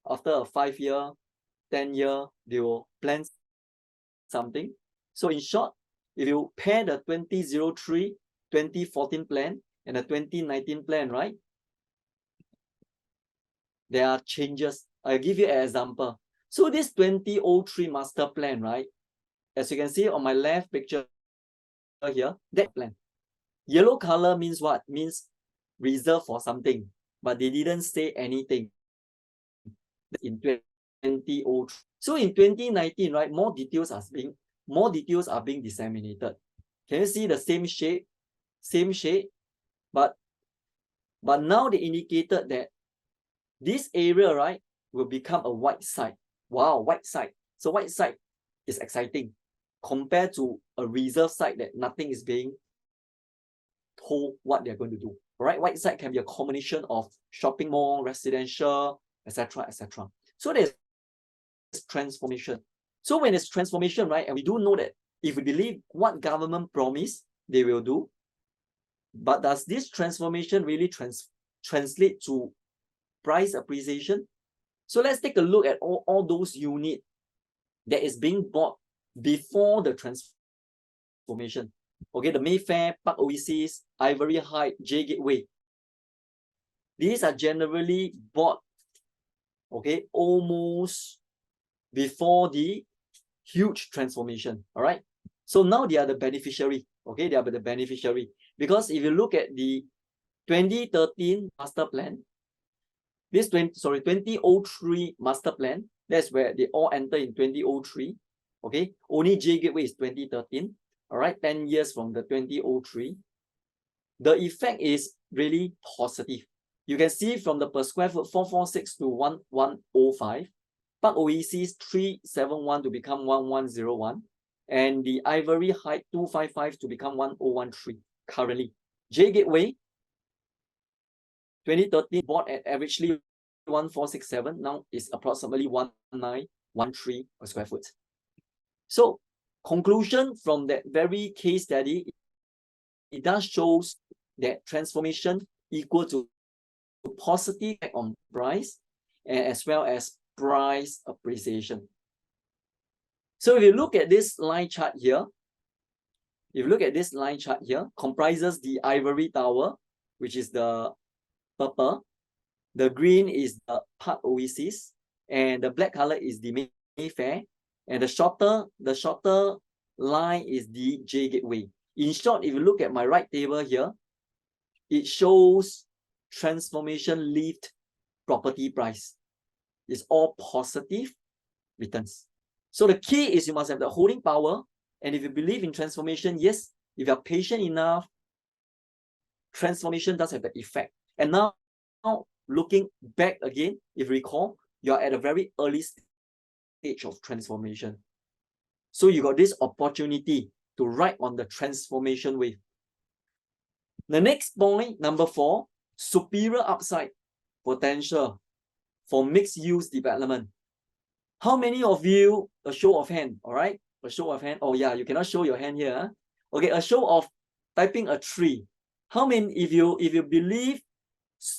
After a 5-year, 10-year, they will plan something. So in short, if you pair the 2003, 2014 plan and the 2019 plan, right, there are changes. I'll give you an example. So this 2003 master plan, right, as you can see on my left picture here, that plan. Yellow color means what? Means reserved for something, but they didn't say anything in 2003. So in 2019, right, more details are being disseminated. Can you see the same shade? Same shade, but now they indicated that this area, right, will become a white site. Wow, white site. So white site is exciting compared to a reserve site that nothing is being told what they're going to do. All right, white site can be a combination of shopping mall, residential, etc., etc. So there's transformation. So when it's transformation, right, and we do know that if we believe what government promised, they will do. But does this transformation really translate to price appreciation? So let's take a look at all those units that is being bought before the transformation. Okay, the Mayfair, Park Oasis, Ivory Heights, J Gateway. These are generally bought, okay, almost before the huge transformation. All right. So now they are the beneficiary. Okay, they are the beneficiary. Because if you look at the 2013 master plan, this 2003 master plan, that's where they all enter in 2003. Okay, only J Gateway is 2013. All right, 10 years from the 2003. The effect is really positive. You can see from the per square foot 446 to 1105, Park Oasis 371 to become 1101, and the Ivory Heights 255 to become 1013 currently. J Gateway 2013 bought at averagely 1467, now is approximately 1913 per square foot. So conclusion from that very case study, it does shows that transformation equal to positive effect on price and as well as price appreciation. So if you look at this line chart here, comprises the Ivory Tower, which is the purple, the green is the Park Oasis, and the black color is the Mayfair, and the shorter line is the J Gateway. In short, if you look at my right table here, it shows transformation lift property price. It's all positive returns. So the key is you must have the holding power, and if you believe in transformation, yes, if you are patient enough, transformation does have the effect. And now looking back again, if you recall, you are at a very early stage of transformation. So you got this opportunity to ride on the transformation wave. The next point, number 4, superior upside potential for mixed use development. How many of you, a show of hand, all right? A show of hand. Oh yeah, you cannot show your hand here. Huh? Okay, a show of typing a 3. How many, if you believe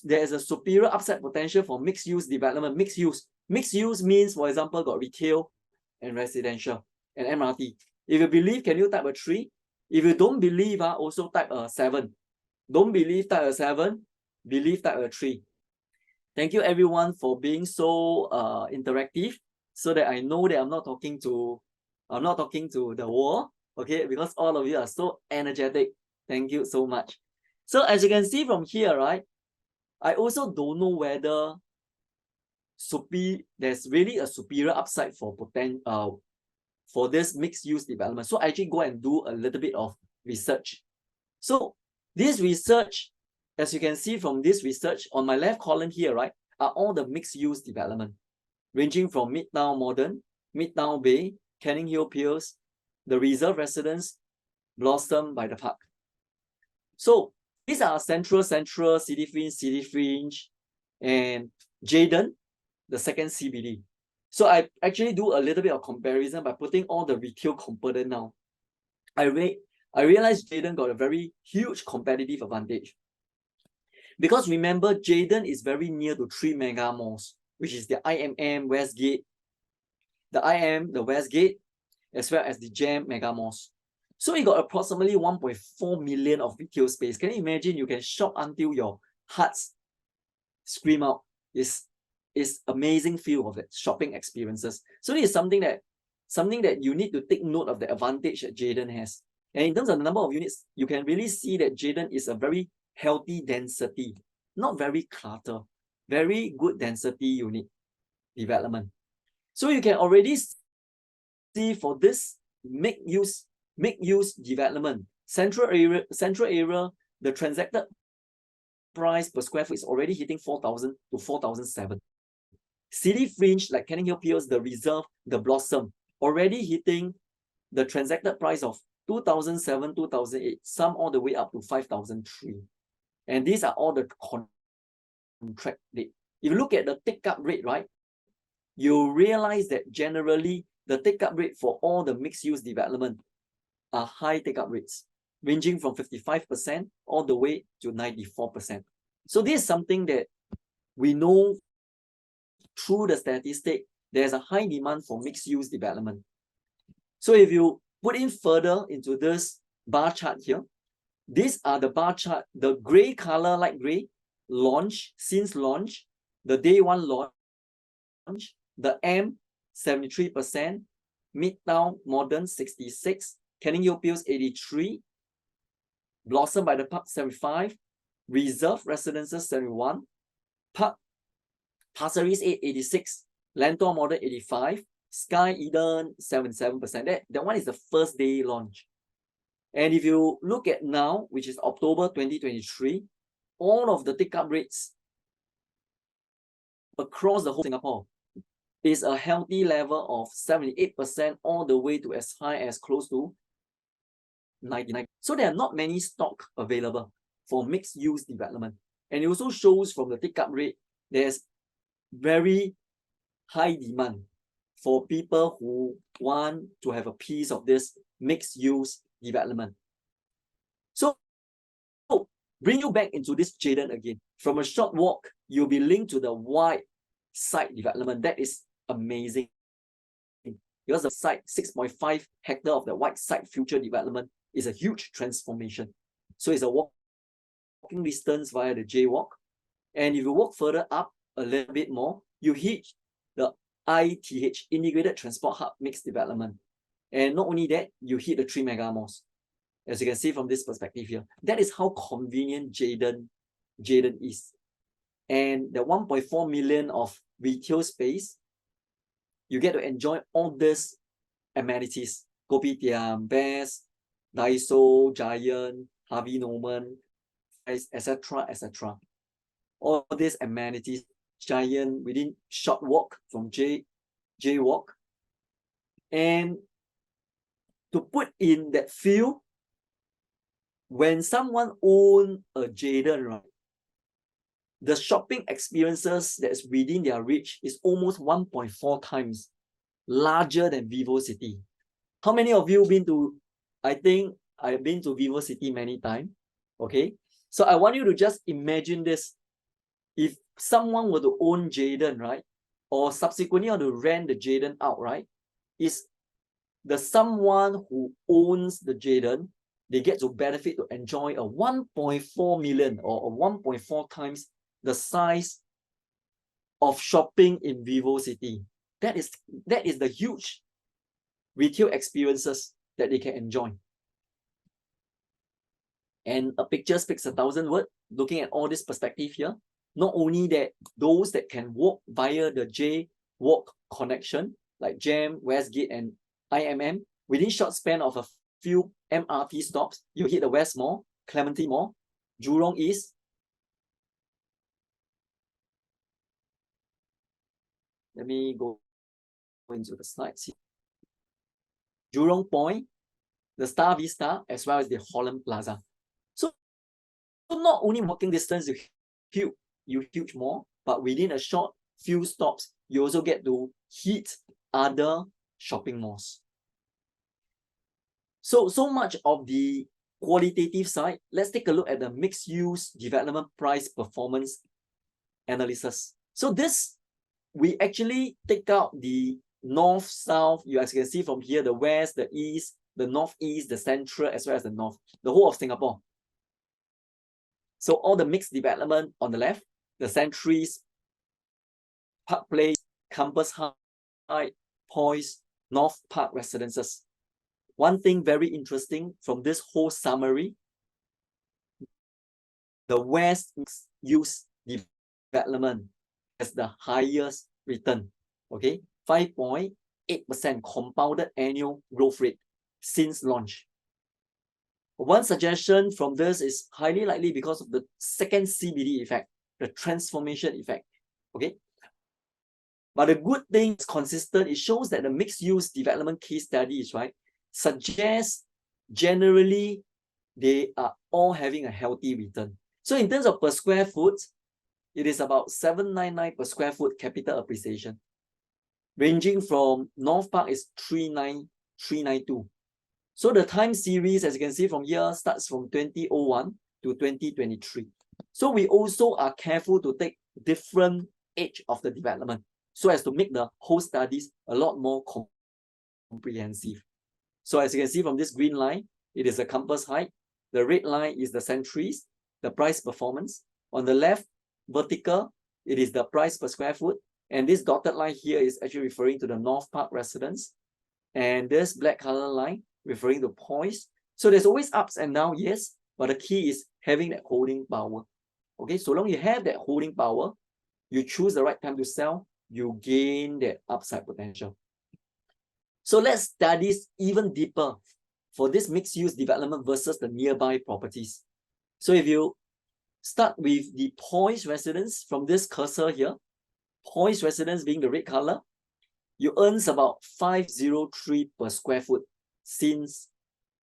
there is a superior upside potential for mixed use development, mixed use means, for example, got retail and residential and MRT. If you believe, can you type a 3? If you don't believe, also type a 7. Don't believe, type a 7. Believe, type a 3. Thank you everyone for being so interactive, so that I know that I'm not talking to the wall, okay? Because all of you are so energetic. Thank you so much. So as you can see from here, right, I also don't know whether there's really a superior upside for this mixed use development. So I actually go and do a little bit of research. So this research, as you can see from this research, on my left column here, right, are all the mixed use development, ranging from Midtown Modern, Midtown Bay, Canning Hill Piers, the Reserve Residence, Blossom by the Park. So these are Central, City Fringe, and Jayden, the second CBD. So I actually do a little bit of comparison by putting all the retail component now. I realized Jayden got a very huge competitive advantage. Because remember, Jayden is very near to 3 mega malls, which is the IMM, Westgate, the Westgate, as well as the GEM mega malls. So you got approximately 1.4 million of retail space. Can you imagine? You can shop until your hearts scream out. It's amazing feel of it, shopping experiences. So this is something that you need to take note of, the advantage that Jayden has. And in terms of the number of units, you can really see that Jayden is a very healthy density, not very clutter, very good density unit development. So you can already see for this mixed use development, central area, the transacted price per square foot is already hitting 4,000 to 4,007. City Fringe, like Canning Hill Piers, the Reserve, the Blossom, already hitting the transacted price of 2007, 2008, some all the way up to 5,003. And these are all the contract rate. If you look at the take-up rate, right, you realize that generally the take-up rate for all the mixed-use development are high take-up rates, ranging from 55% all the way to 94%. So this is something that we know through the statistic. There's a high demand for mixed-use development. So if you put in further into this bar chart here, these are the bar chart, the gray color, light gray, since launch, the day one launch, the M 73%, Midtown Modern 66, Canning Hill Piers 83, Blossom by the Park 75, Reserve Residences 71, Pasir Ris 86, Lentor Modern 85, Sky Eden 77%. That one is the first day launch. And if you look at now, which is October 2023, all of the take-up rates across the whole Singapore is a healthy level of 78% all the way to as high as close to 99%. So there are not many stock available for mixed-use development. And it also shows from the take-up rate, there's very high demand for people who want to have a piece of this mixed-use development. So bring you back into this Jayden again. From a short walk, you'll be linked to the wide site development. That is amazing. Because the site, 6.5 hectare of the wide site future development is a huge transformation. So it's a walking distance via the J-Walk. And if you walk further up a little bit more, you hit the ITH, Integrated Transport Hub Mixed Development. And not only that, you hit the 3 mega malls. As you can see from this perspective here, that is how convenient Jayden is. And the 1.4 million of retail space, you get to enjoy all these amenities: Kopitiam, Best, Daiso, Giant, Harvey Norman, etc., etc. All these amenities, Giant, within short walk from J-Walk. And to put in that feel, when someone owns a Jayden, right, the shopping experiences that's within their reach is almost 1.4 times larger than VivoCity. How many of you been to, I think I've been to VivoCity many times, okay? So I want you to just imagine this. If someone were to own Jayden, right? Or subsequently want to rent the Jayden out, right? Is the someone who owns the Jayden, they get to benefit to enjoy a 1.4 million or a 1.4 times the size of shopping in VivoCity. That is the huge retail experiences that they can enjoy. And a picture speaks 1,000 words. Looking at all this perspective here, not only that, those that can walk via the J Walk connection, like JAM, Westgate, and IMM, within short span of a few MRT stops, you hit the West Mall, Clementi Mall, Jurong East. Let me go into the slides here. Jurong Point, the Star Vista, as well as the Holland Plaza. So not only walking distance, you huge mall, but within a short few stops, you also get to hit other shopping malls. So much of the qualitative side. Let's take a look at the mixed-use development price performance analysis. So this, we actually take out the north, south. You as you can see from here, the west, the east, the northeast, the central, as well as the north, the whole of Singapore. So all the mixed development on the left, the Centuries, Park Place, Campus High, Poise, North Park residences. One thing very interesting from this whole summary, the West use development has the highest return, okay? 5.8% compounded annual growth rate since launch. One suggestion from this is highly likely because of the second CBD effect, the transformation effect, okay? But the good thing is consistent. It shows that the mixed-use development case studies, right, suggests generally they are all having a healthy return. So in terms of per square foot, it is about 799 per square foot capital appreciation, ranging from North Park is 39392. So the time series, as you can see from here, starts from 2001 to 2023. So we also are careful to take different age of the development so as to make the whole studies a lot more comprehensive. So as you can see from this green line, it is a campus height. The red line is the Centuries, the price performance. On the left, vertical, it is the price per square foot. And this dotted line here is actually referring to the North Park residence. And this black color line referring to Poise. So there's always ups and downs, yes, but the key is having that holding power. Okay, so long you have that holding power, you choose the right time to sell, you gain that upside potential. So let's study even deeper for this mixed-use development versus the nearby properties. So if you start with the Poise residence from this cursor here, Poise residence being the red color, you earn about 503 per square foot since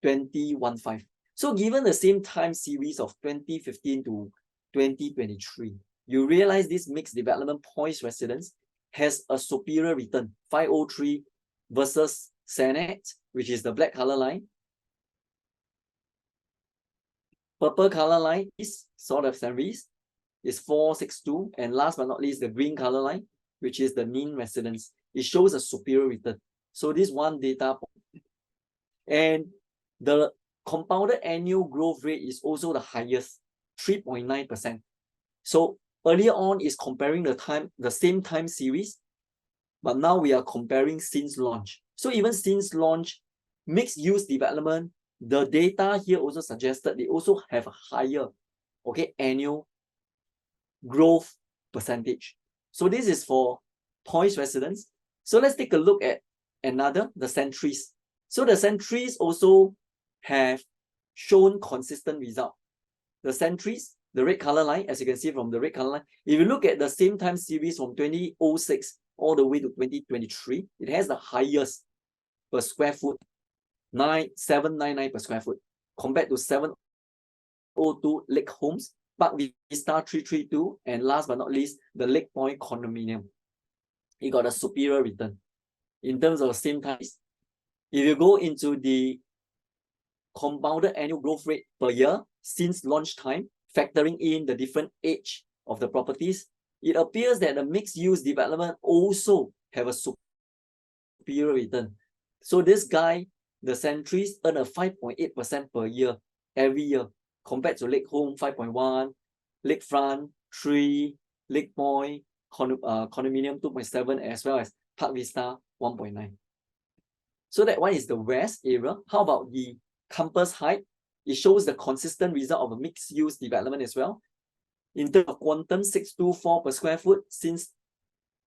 2015. So given the same time series of 2015 to 2023, you realize this mixed development Poise residence has a superior return, 503 versus Senet, which is the black color line. Purple color line is sort of Series is 462, and last but not least, the green color line, which is the mean residence. It shows a superior return. So this one data point. And the compounded annual growth rate is also the highest, 3.9%. So earlier on is comparing the same time series, but now we are comparing since launch. So even since launch, mixed use development, the data here also suggested they also have a higher, okay, annual growth percentage. So this is for Poise residents. So let's take a look at another, the Centuries. So the Centuries also have shown consistent result. The Centuries, the red color line, as you can see from the red color line, if you look at the same time series from 2006 all the way to 2023, it has the highest per square foot, 799 per square foot, compared to 702 Lake Homes, Park Vista 332, and last but not least, the Lake Point condominium. It got a superior return. in terms of same time. If you go into the compounded annual growth rate per year since launch time, factoring in the different age of the properties, it appears that the mixed-use development also have a superior return. So this guy, the Centuries, earn a 5.8% per year every year, compared to Lake Home 5.1, Lakefront 3, Lake Point, Condominium 2.7, as well as Park Vista 1.9. So that one is the west area. How about the campus height? It shows the consistent result of a mixed-use development as well. In terms of quantum, 624 per square foot since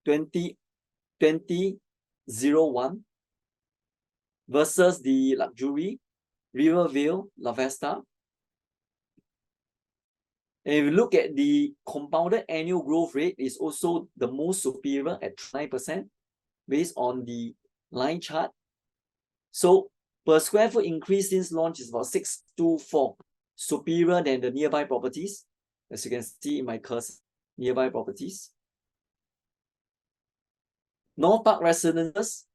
2001 versus the luxury Rivervale, La Vesta. And if you look at the compounded annual growth rate, is also the most superior at 9% based on the line chart. So per square foot increase since launch is about 624, superior than the nearby properties. As you can see in my cursor, nearby properties. North Park Residences,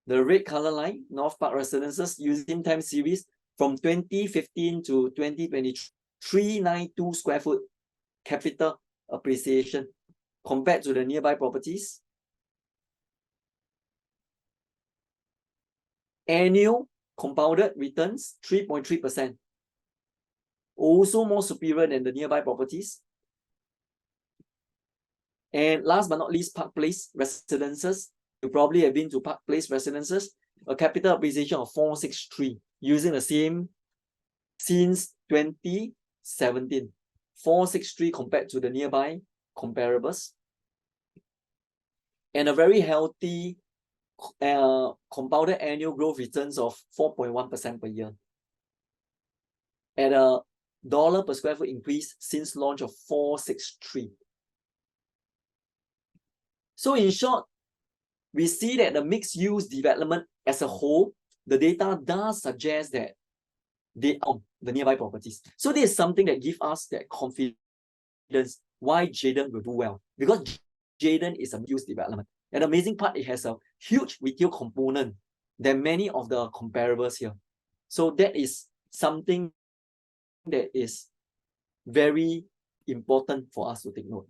the red color line, North Park Residences using time series from 2015 to 2023, 392 square foot capital appreciation compared to the nearby properties. Annual compounded returns 3.3%. Also more superior than the nearby properties. And last but not least, Park Place Residences. You probably have been to Park Place Residences. A capital appreciation of 463 using the same since 2017. 463 compared to the nearby comparables. And a very healthy compounded annual growth returns of 4.1% per year. At a dollar per square foot increase since launch of 463. So in short, we see that the mixed-use development as a whole, the data does suggest that they own the nearby properties. So this is something that gives us that confidence why Jayden will do well. Because Jayden is a mixed-use development. And the amazing part, it has a huge retail component than many of the comparables here. So that is something that is very important for us to take note.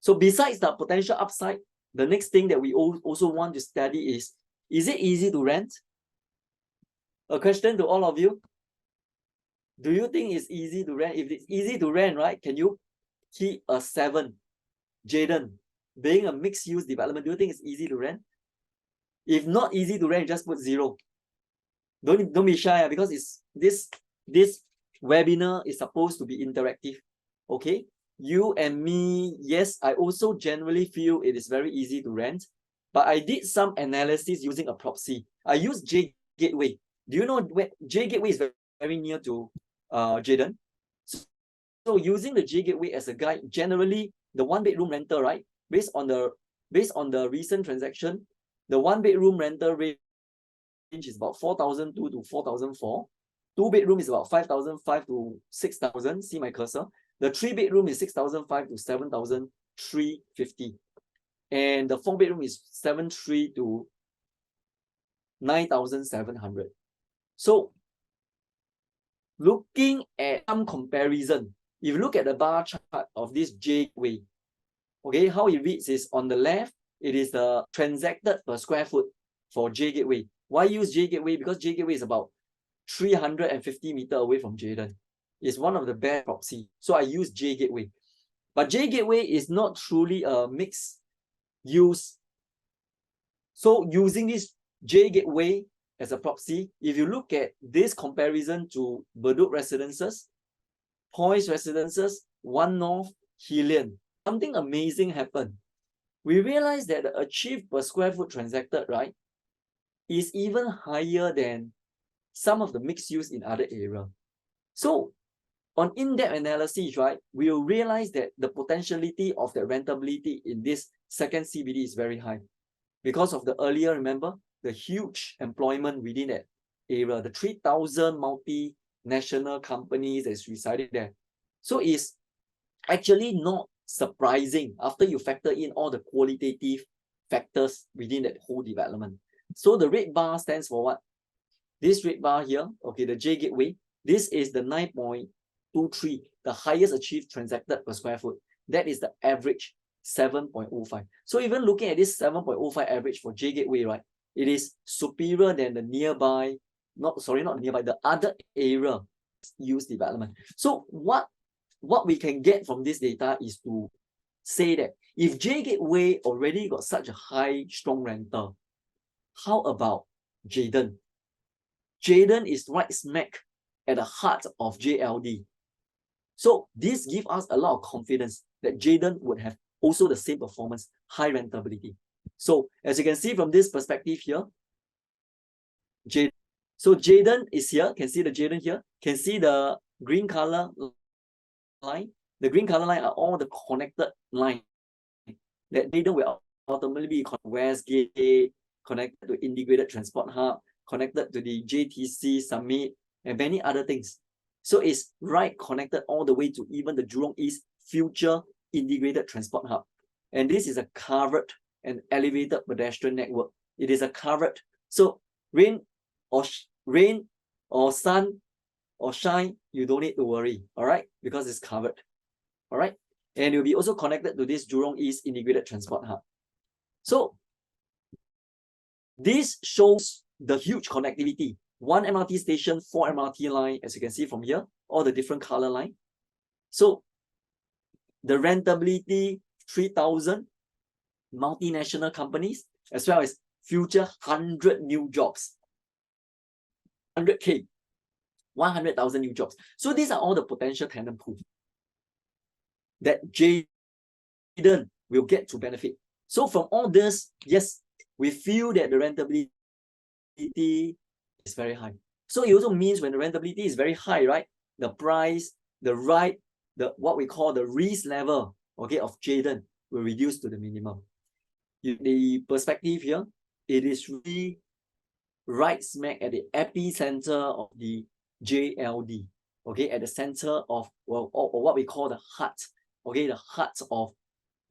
So besides the potential upside, the next thing that we also want to study is it easy to rent? A question to all of you. Do you think it's easy to rent? If it's easy to rent, right, can you keep a 7? Jayden, being a mixed-use development, do you think it's easy to rent? If not easy to rent, just put 0. Don't be shy, because it's this webinar is supposed to be interactive. Okay? You and me, yes, I also generally feel it is very easy to rent, but I did some analysis using a proxy. I used J Gateway. Do you know where J Gateway is very, very near to Jayden? So using the J Gateway as a guide, generally the 1-bedroom rental, right? Based on the recent transaction, the 1-bedroom rental range is about 4,002 to 4,004. 2-bedroom is about 5,005 to 6,000. See my cursor. The 3-bedroom is 6,005 to 7,350. And the 4-bedroom is 7,300 to 9,700. So looking at some comparison, if you look at the bar chart of this J Gateway, okay, how it reads is on the left, it is the transacted per square foot for J Gateway. Why use J Gateway? Because J Gateway is about 350 meters away from Jayden. It's one of the best proxy. So I use J Gateway. But J Gateway is not truly a mixed use. So using this J Gateway as a proxy, if you look at this comparison to Bedok Residences, Poise Residences, One North, Hillian, something amazing happened. We realized that the achieved per square foot transacted, right, is even higher than some of the mixed use in other areas. So on in-depth analysis, right, we will realize that the potentiality of the rentability in this second CBD is very high. Because of the earlier, remember, the huge employment within that area, the 3,000 multinational companies that's resided there. So it's actually not surprising after you factor in all the qualitative factors within that whole development. So the red bar stands for what? This red bar here, okay, the J gateway, this is the 9.23, the highest achieved transacted per square foot. That is the average 7.05. So even looking at this 7.05 average for J gateway, right, it is superior than the nearby, not nearby, the other area use development. So what we can get from this data is to say that if J gateway already got such a high, strong rental, how about Jayden? Jayden is right smack at the heart of JLD. So this gives us a lot of confidence that Jayden would have also the same performance, high rentability. So as you can see from this perspective here, Jayden is here. Can see the Jayden here. Can see the green color line. The green color line are all the connected lines that Jayden will ultimately be Westgate, connected to integrated transport hub, connected to the JTC Summit, and many other things. So it's right connected all the way to even the Jurong East future integrated transport hub. And this is a covered and elevated pedestrian network. It is a covered. So rain or sun or shine, you don't need to worry, all right? Because it's covered, all right? And you'll be also connected to this Jurong East integrated transport hub. So this shows the huge connectivity. 1 MRT station, 4 MRT line, as you can see from here, all the different color line. So the rentability, 3,000 multinational companies, as well as future 100 new jobs. 100K, 100,000 new jobs. So these are all the potential tenant pool that Jayden will get to benefit. So from all this, yes, we feel that the rentability is very high. So it also means when the rentability is very high, right? The price, what we call the risk level, okay, of Jayden will reduce to the minimum. The perspective here, it is really right smack at the epicenter of the JLD, okay, at the center of or what we call the heart, okay, the heart of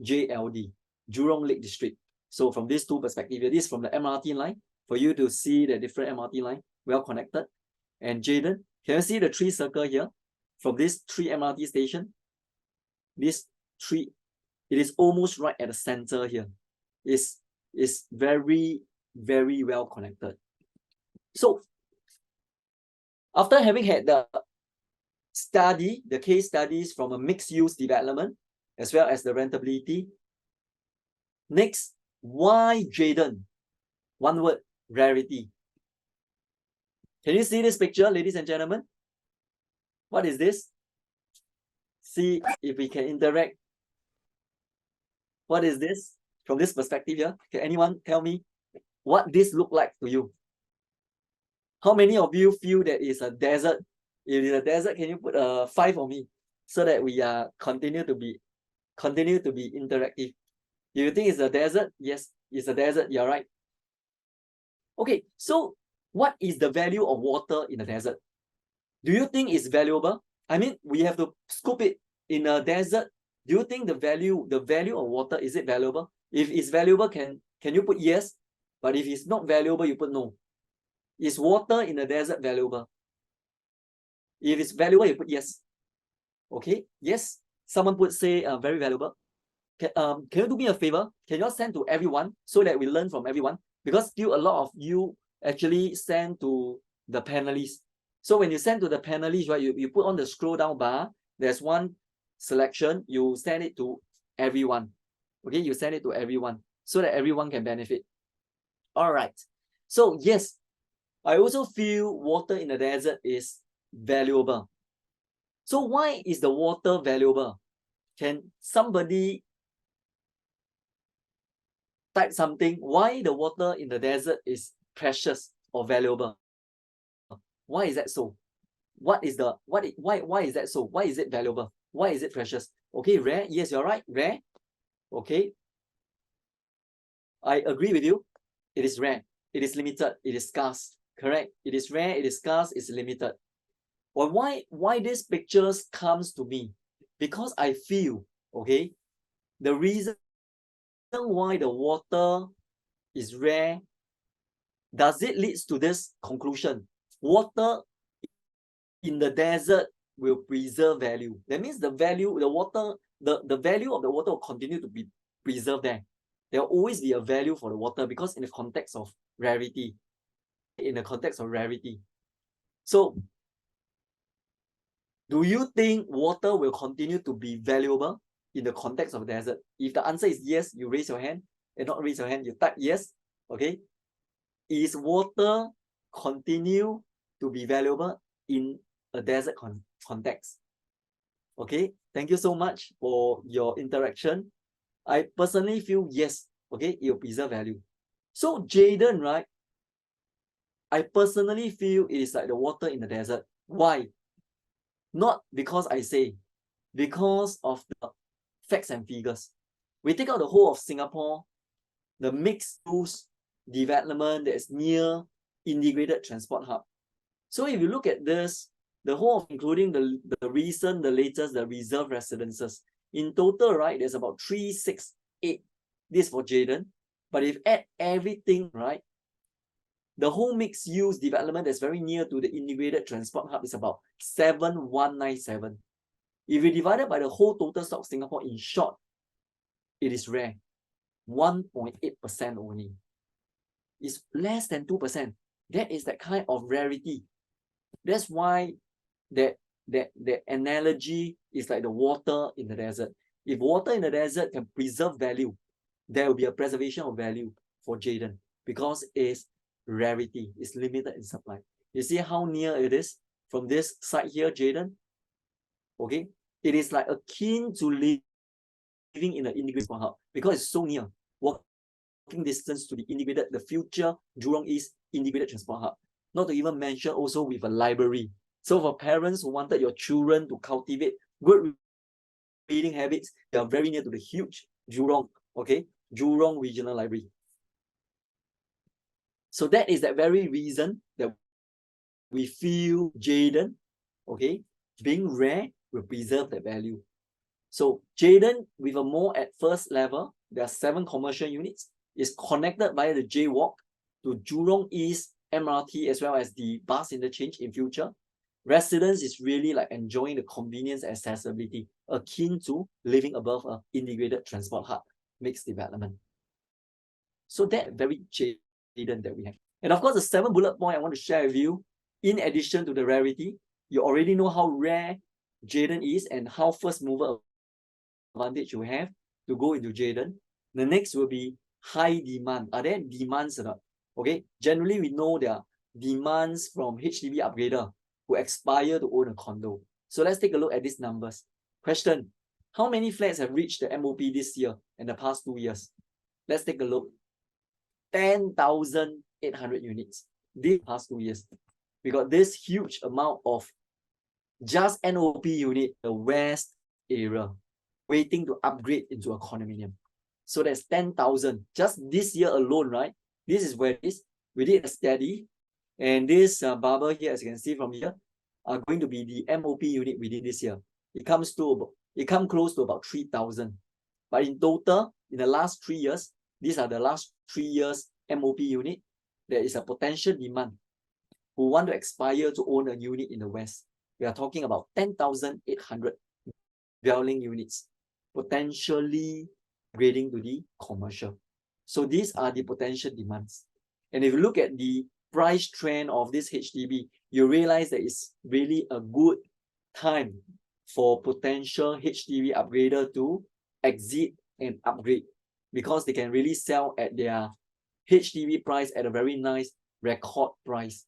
JLD, Jurong Lake District. So from these two perspectives, this is from the MRT line, for you to see the different MRT line, well connected. And Jayden, can you see the 3 circle here? From this 3 MRT station, this 3, it is almost right at the center here. It's very, very well connected. So after having had the case studies from a mixed-use development, as well as the rentability, next, why Jayden? One word, rarity. Can you see this picture, ladies and gentlemen? What is this? See if we can interact. What is this? From this perspective here, can anyone tell me what this look like to you? How many of you feel that it's a desert? If it's a desert, can you put a 5 for me so that we continue to be interactive? If you think it's a desert, yes, it's a desert, you're right. Okay, so what is the value of water in a desert? Do you think it's valuable? I mean, we have to scoop it in a desert. Do you think the value of water, is it valuable? If it's valuable, can you put yes? But if it's not valuable, you put no. Is water in a desert valuable? If it's valuable, you put yes. Okay, yes. Someone would say very valuable. Can you do me a favor? Can you all send to everyone so that we learn from everyone? Because still a lot of you actually send to the panelists. So when you send to the panelists, right, you put on the scroll down bar, there's one selection, you send it to everyone. Okay, you send it to everyone so that everyone can benefit. All right. So yes, I also feel water in the desert is valuable. So why is the water valuable? Can somebody type something? Why the water in the desert is precious or valuable? Why is that so? Why is that so? Why is it valuable? Why is it precious? Okay, rare. Yes, you're right. Rare. Okay. I agree with you. It is rare. It is limited. It is scarce. Correct. It is rare. It is scarce. It's limited. Well, why these pictures comes to me? Because I feel, okay, the reason why the water is rare, does it lead to this conclusion? Water in the desert will preserve value. That means the value, the water, the value of the water will continue to be preserved there. There will always be a value for the water because in the context of rarity. In the context of rarity. So, do you think water will continue to be valuable in the context of desert? If the answer is yes, you raise your hand. And not raise your hand, you type yes. Okay. Is water continue to be valuable in a desert context? Okay. Thank you so much for your interaction. I personally feel yes. Okay. It will preserve value. So Jaden, right? I personally feel it is like the water in the desert. Why? Not because I say, because of the facts and figures. We take out the whole of Singapore, the mixed use development that is near integrated transport hub. So if you look at this, the whole of including the latest, the reserve residences, in total, right, there's about 368. This is for Jaden. But if add everything, right, the whole mixed use development that's very near to the integrated transport hub is about 7,197. If you divide it by the whole total stock of Singapore, in short, it is rare. 1.8% only. It's less than 2%. That is that kind of rarity. That's why that analogy is like the water in the desert. If water in the desert can preserve value, there will be a preservation of value for Jaden because it's rarity, it's limited in supply. You see how near it is from this side here, Jaden? Okay, it is like akin to living in an integrated hub because it's so near. Walking distance to the integrated, the future Jurong East integrated transport hub. Not to even mention also with a library. So for parents who wanted your children to cultivate good reading habits, they are very near to the huge Jurong, okay, Jurong Regional Library. So that is that very reason that we feel Jaden, okay, being rare will preserve that value. So Jaden, with a mall at first level, there are 7 commercial units, is connected via the J-Walk to Jurong East MRT as well as the bus interchange in future. Residents is really like enjoying the convenience and accessibility akin to living above an integrated transport hub mixed development. So that very Jaden that we have. And of course, the 7th bullet point I want to share with you, in addition to the rarity, you already know how rare Jaden is and how first mover advantage you have to go into Jaden. The next will be high demand. Are there demands or not? Okay, generally we know there are demands from HDB upgrader who aspire to own a condo. So let's take a look at these numbers. Question, how many flats have reached the MOP this year and the past 2 years? Let's take a look. 10,800 units these past 2 years. We got this huge amount of just NOP unit, the west area, waiting to upgrade into a condominium. So that's 10,000 just this year alone, right? This is where it is. We did a study, and this bubble here, as you can see from here, are going to be the MOP unit we did this year. It comes close to about 3,000. But in total, in the last 3 years, these are the last 3 years MOP unit. There is a potential demand who want to aspire to own a unit in the West. We are talking about 10,800 dwelling units, potentially grading to the commercial. So these are the potential demands. And if you look at the price trend of this HDB, you realize that it's really a good time for potential HDB upgrader to exit and upgrade because they can really sell at their HDB price at a very nice record price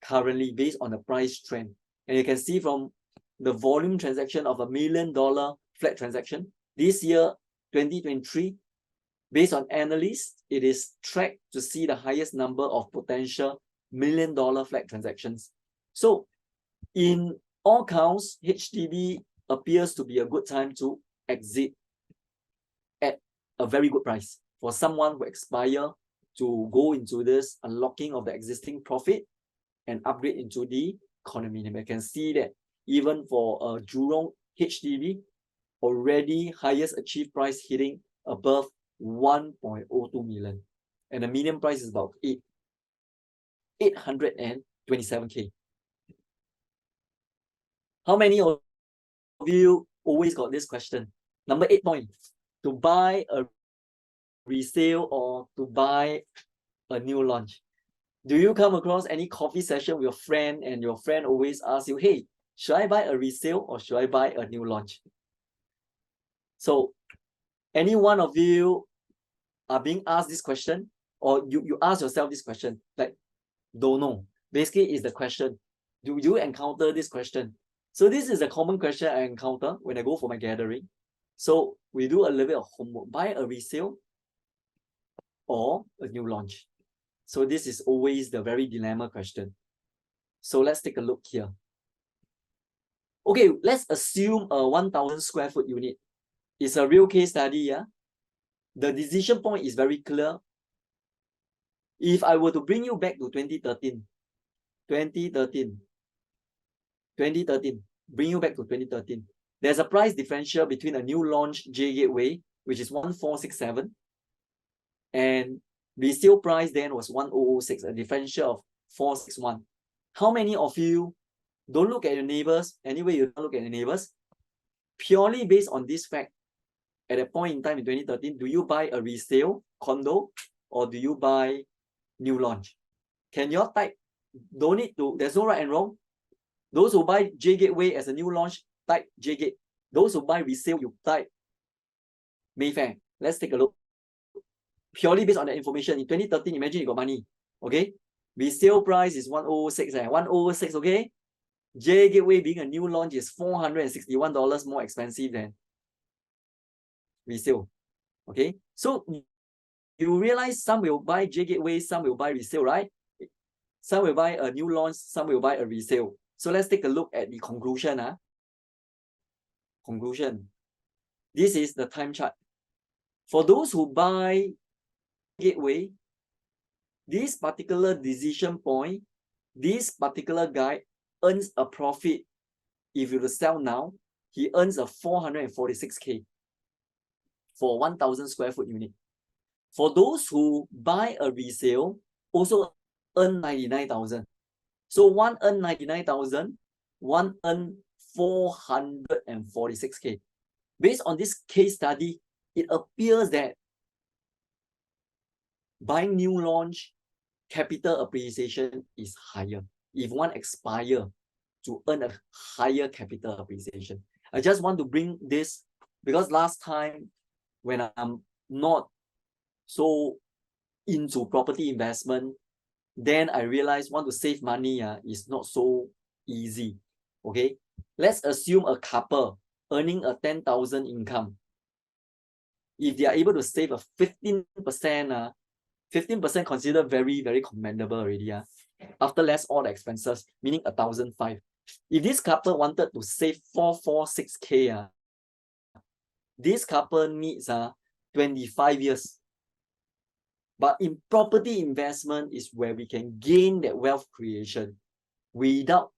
currently based on the price trend. And you can see from the volume transaction of $1 million flat transaction this year, 2023, based on analysts, it is tracked to see the highest number of potential $1 million flat transactions. So in all counts, HDB appears to be a good time to exit at a very good price for someone who aspire to go into this unlocking of the existing profit and upgrade into the condominium. I can see that even for a Jurong HDB, already highest achieved price hitting above 1.02 million. And the median price is about 827K. How many of you always got this question? Number 8 point, to buy a resale or to buy a new launch. Do you come across any coffee session with your friend and your friend always asks you, hey, should I buy a resale or should I buy a new launch? So any one of you are being asked this question, or you ask yourself this question, like, don't know. Basically, is the question, do you encounter this question? So this is a common question I encounter when I go for my gathering. So we do a little bit of homework. Buy a resale or a new launch? So this is always the very dilemma question. So let's take a look here. Okay, let's assume a 1,000 square foot unit. It's a real case study, yeah? The decision point is very clear. If I were to bring you back to 2013, bring you back to 2013, there's a price differential between a new launch J Gateway, which is 1,467, and resale price then was 1,006, a differential of 461. How many of you don't look at your neighbors? Anyway, you don't look at your neighbors. Purely based on this fact, at a point in time in 2013, do you buy a resale condo or do you buy new launch? Can you type? Don't need to, there's no right and wrong. Those who buy J Gateway as a new launch, type J Gate. Those who buy resale, you type Mayfair. Let's take a look. Purely based on the information, in 2013, imagine you got money, okay? Resale price is 1,006, 1,006, okay? J Gateway being a new launch is $461 more expensive than resale, okay? So you realize some will buy J Gateway, some will buy resale, right? Some will buy a new launch, some will buy a resale. So let's take a look at the conclusion. Conclusion. This is the time chart. For those who buy Gateway, this particular decision point, this particular guy earns a profit. If you sell now, he earns a 446K for 1,000 square foot unit. For those who buy a resale, also earn 99,000. So one earn 99,000, one earn 446K. Based on this case study, it appears that buying new launch, capital appreciation is higher. If one expire to earn a higher capital appreciation. I just want to bring this because last time when I'm not so into property investment, then I realized want to save money is not so easy. Okay, let's assume a couple earning a 10,000 income. If they are able to save a 15%, 15% considered very, very commendable already. After less all the expenses, meaning 1,005. If this couple wanted to save 446K, this couple needs 25 years. But in property investment is where we can gain that wealth creation without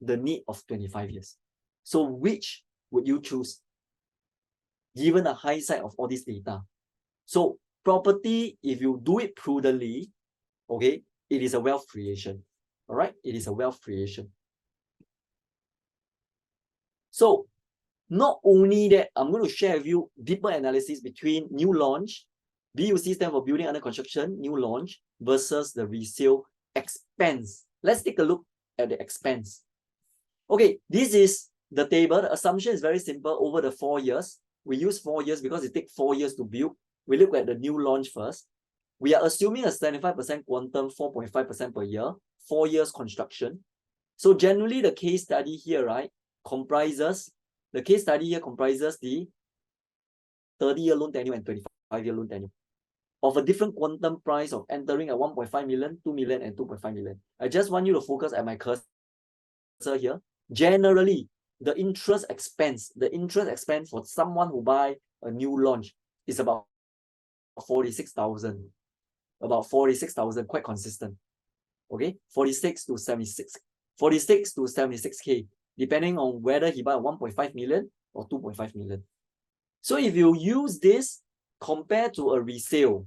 the need of 25 years. So which would you choose? Given the hindsight of all this data. So property, if you do it prudently, okay, it is a wealth creation. All right, it is a wealth creation. So not only that, I'm going to share with you deeper analysis between new launch, BUC stands for building under construction, new launch, versus the resale expense. Let's take a look at the expense. Okay, this is the table. The assumption is very simple. Over the 4 years, we use 4 years because it takes 4 years to build. We look at the new launch first. We are assuming a 75% quantum, 4.5% per year, 4 years construction. So generally the case study here, right, comprises the 30-year loan tenure and 25-year loan tenure of a different quantum price of entering at 1.5 million, 2 million, and 2.5 million. I just want you to focus at my cursor here. Generally, the interest expense for someone who buy a new launch is about 46,000. About 46,000, quite consistent. Okay, 46 to 76K, depending on whether he buy 1.5 million or 2.5 million. So if you use this compared to a resale.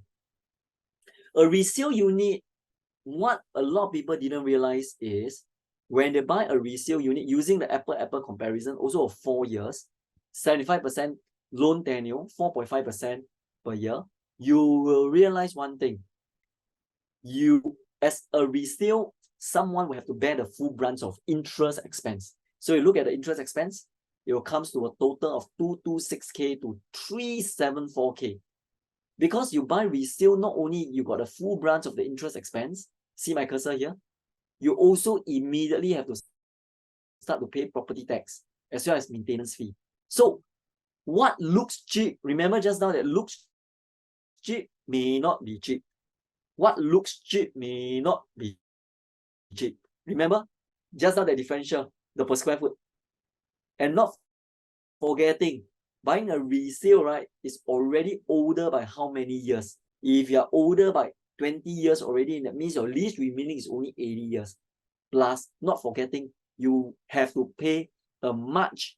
A resale unit, what a lot of people didn't realize is when they buy a resale unit using the apple comparison, also of 4 years, 75% loan tenure, 4.5% per year, you will realize one thing. You, as a resale, someone will have to bear the full brunt of interest expense. So you look at the interest expense, it will comes to a total of 226K to 374K. Because you buy resale, not only you got the full brunt of the interest expense, see my cursor here, you also immediately have to start to pay property tax as well as maintenance fee. So what looks cheap, remember just now that looks cheap may not be cheap. What looks cheap may not be cheap. Remember just now the differential, the per square foot. And not forgetting, buying a resale, right, is already older by how many years? If you're older by 20 years already, that means your lease remaining is only 80 years. Plus, not forgetting, you have to pay a much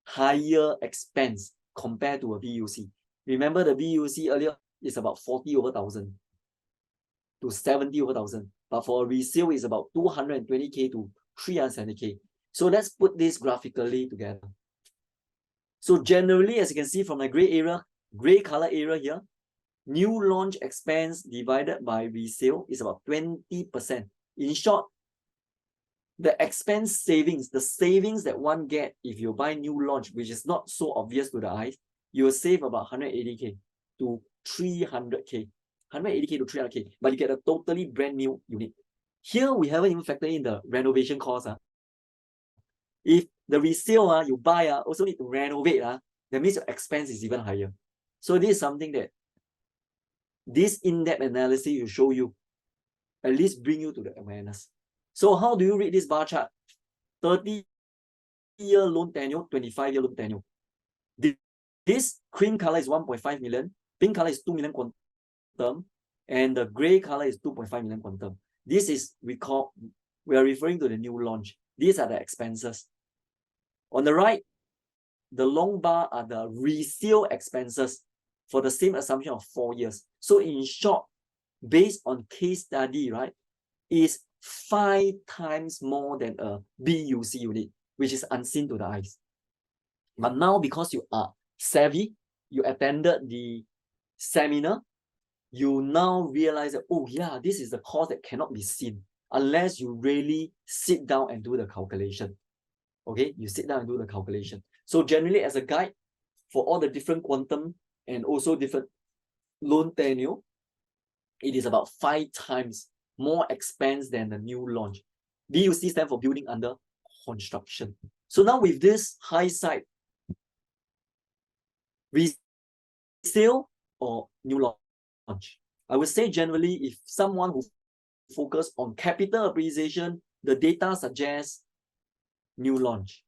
higher expense compared to a BUC. Remember the BUC earlier is about 40 over 1,000 to 70 over 1,000. But for a resale, it's about 220K to 370K. So let's put this graphically together. So generally, as you can see from the gray color area here, new launch expense divided by resale is about 20%. In short, the expense savings, the savings that one get if you buy new launch, which is not so obvious to the eyes, you will save about 180K to 300K. 180K to 300K, but you get a totally brand new unit. Here, we haven't even factored in the renovation cost. If the resale you buy also need to renovate, that means your expense is even higher. So this is something that this in-depth analysis will show you, at least bring you to the awareness. So how do you read this bar chart? 30-year loan tenure, 25-year loan tenure. This cream color is 1.5 million, pink color is 2 million quantum, and the gray color is 2.5 million quantum. This is, we are referring to the new launch. These are the expenses. On the right, the long bar are the resale expenses for the same assumption of 4 years. So in short, based on case study, right, is 5 times more than a BUC unit, which is unseen to the eyes. But now, because you are savvy, you attended the seminar, you now realize that, oh yeah, this is the cost that cannot be seen unless you really sit down and do the calculation. Okay, you sit down and do the calculation. So generally, as a guide for all the different quantum and also different loan tenure, it is about 5 times more expense than the new launch. BUC stands for building under construction. So now with this high side, resale or new launch, I would say generally if someone who focus on capital appreciation, the data suggests new launch.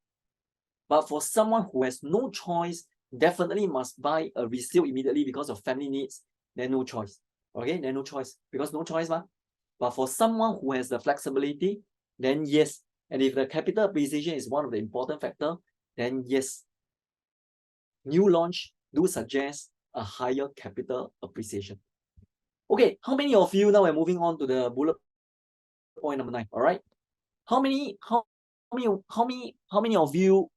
But for someone who has no choice, definitely must buy a resale immediately because of family needs, then no choice. Okay, then no choice because no choice. But for someone who has the flexibility, then yes. And if the capital appreciation is one of the important factors, then yes. New launch do suggest a higher capital appreciation. Okay, how many of you, now we're moving on to the bullet point number 9, all right? How many of you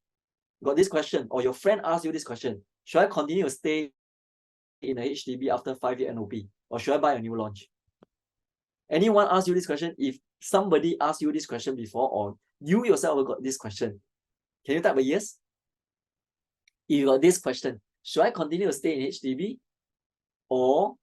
got this question, or your friend asked you this question? Should I continue to stay in a HDB after 5-year NOP, or should I buy a new launch? Anyone ask you this question? If somebody asked you this question before, or you yourself got this question, can you type a yes? If you got this question, should I continue to stay in HDB, or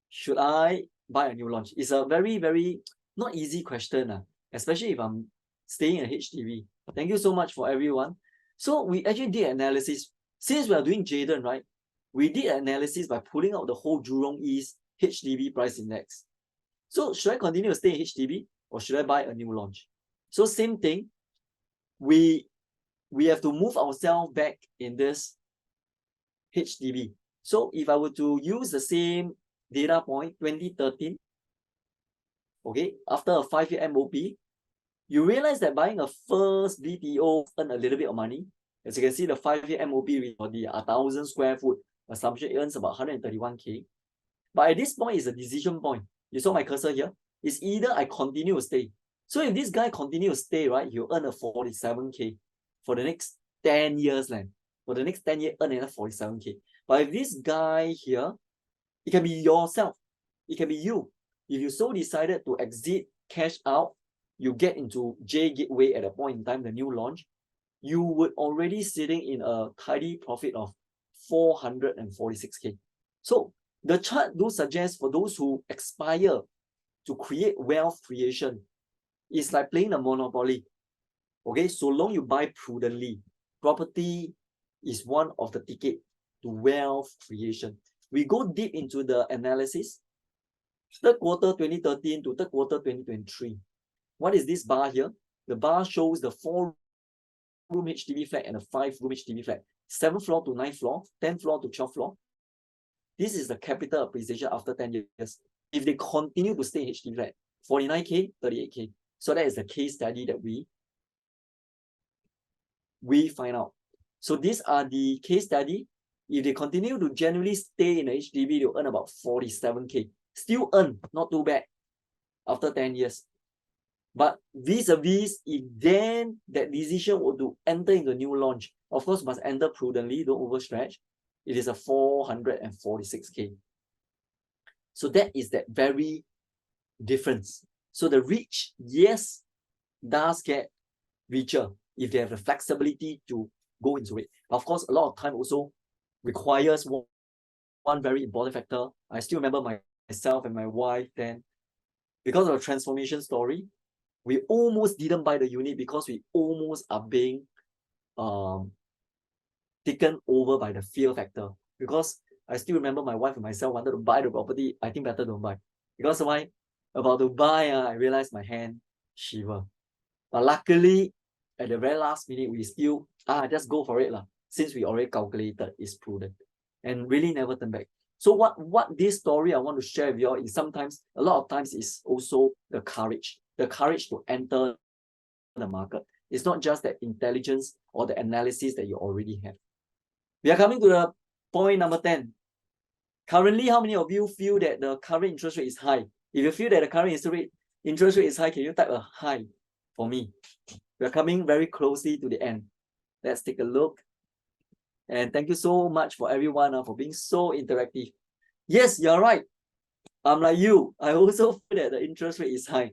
should I buy a new launch? It's a very, very not easy question, especially if I'm staying in HDB. Thank you so much for everyone. So we actually did analysis. Since we are doing Jayden, right? We did analysis by pulling out the whole Jurong East HDB price index. So should I continue to stay in HDB, or should I buy a new launch? So same thing. We have to move ourselves back in this HDB. So if I were to use the same data point, 2013, okay, after a 5-year MOP, you realize that buying a first BTO earn a little bit of money. As you can see, the 5-year MOP for the 1,000 square foot assumption, it earns about 131K. But at this point, it's a decision point. You saw my cursor here? It's either I continue to stay. So if this guy continues to stay, right, he'll earn a 47K for the next 10 years, land. For the next 10 years, earn another 47K. But if this guy here, it can be yourself. It can be you. If you so decided to exit, cash out, you get into J Gateway at a point in time, the new launch, you would already sitting in a tidy profit of 446K. So the chart do suggest for those who aspire to create wealth creation, it's like playing a monopoly. Okay, so long you buy prudently, property is one of the ticket to wealth creation. We go deep into the analysis. Third quarter 2013 to third quarter 2023. What is this bar here? The bar shows the 4-room HDB flat and a 5-room HDB flat. 7th floor to 9th floor, 10th floor to 12th floor. This is the capital appreciation after 10 years. If they continue to stay in HDB flat, 49K, 38K. So that is the case study that we find out. So these are the case study. If they continue to generally stay in the HDB, they'll earn about 47K. Still earn, not too bad, after 10 years. But vis-a-vis, if then that decision were to enter into a new launch, of course, must enter prudently, don't overstretch. It is a 446K. So that is that very difference. So the rich, yes, does get richer if they have the flexibility to go into it. Of course, a lot of time also requires one very important factor. I still remember myself and my wife then, because of a transformation story, we almost didn't buy the unit because we almost are being taken over by the fear factor. Because I still remember my wife and myself wanted to buy the property. I think better don't buy. Because why? About to buy, I realized my hand shiver. But luckily, at the very last minute, we still just go for it lah. Since we already calculated it's prudent, and really never turn back. So what this story I want to share with you all is sometimes, a lot of times, is also the courage to enter the market. It's not just the intelligence or the analysis that you already have. We are coming to the point number 10. Currently, how many of you feel that the current interest rate is high? If you feel that the current interest rate is high, can you type a high for me? We are coming very closely to the end. Let's take a look. And thank you so much for everyone for being so interactive. Yes, you're right. I'm like you. I also feel that the interest rate is high.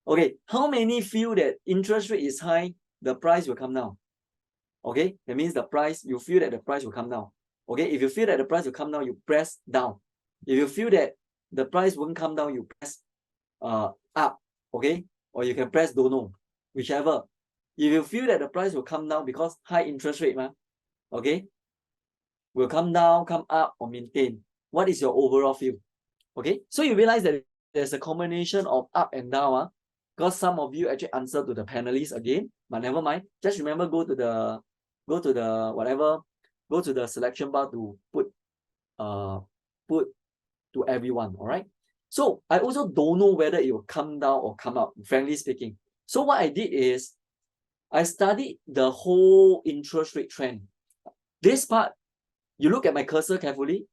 Okay, how many feel that interest rate is high, the price will come down? Okay, that means the price, you feel that the price will come down. Okay, if you feel that the price will come down, you press down. If you feel that the price won't come down, you press up. Okay, or you can press don't know, whichever. If you feel that the price will come down because high interest rate, okay, will come down, come up, or maintain. What is your overall feel? Okay, so you realize that there's a combination of up and down, because some of you actually answer to the panelists again, but never mind. Just remember, go to the selection bar to put to everyone. All right. So I also don't know whether it will come down or come up, frankly speaking. So what I did is I studied the whole interest rate trend. This part, you look at my cursor carefully.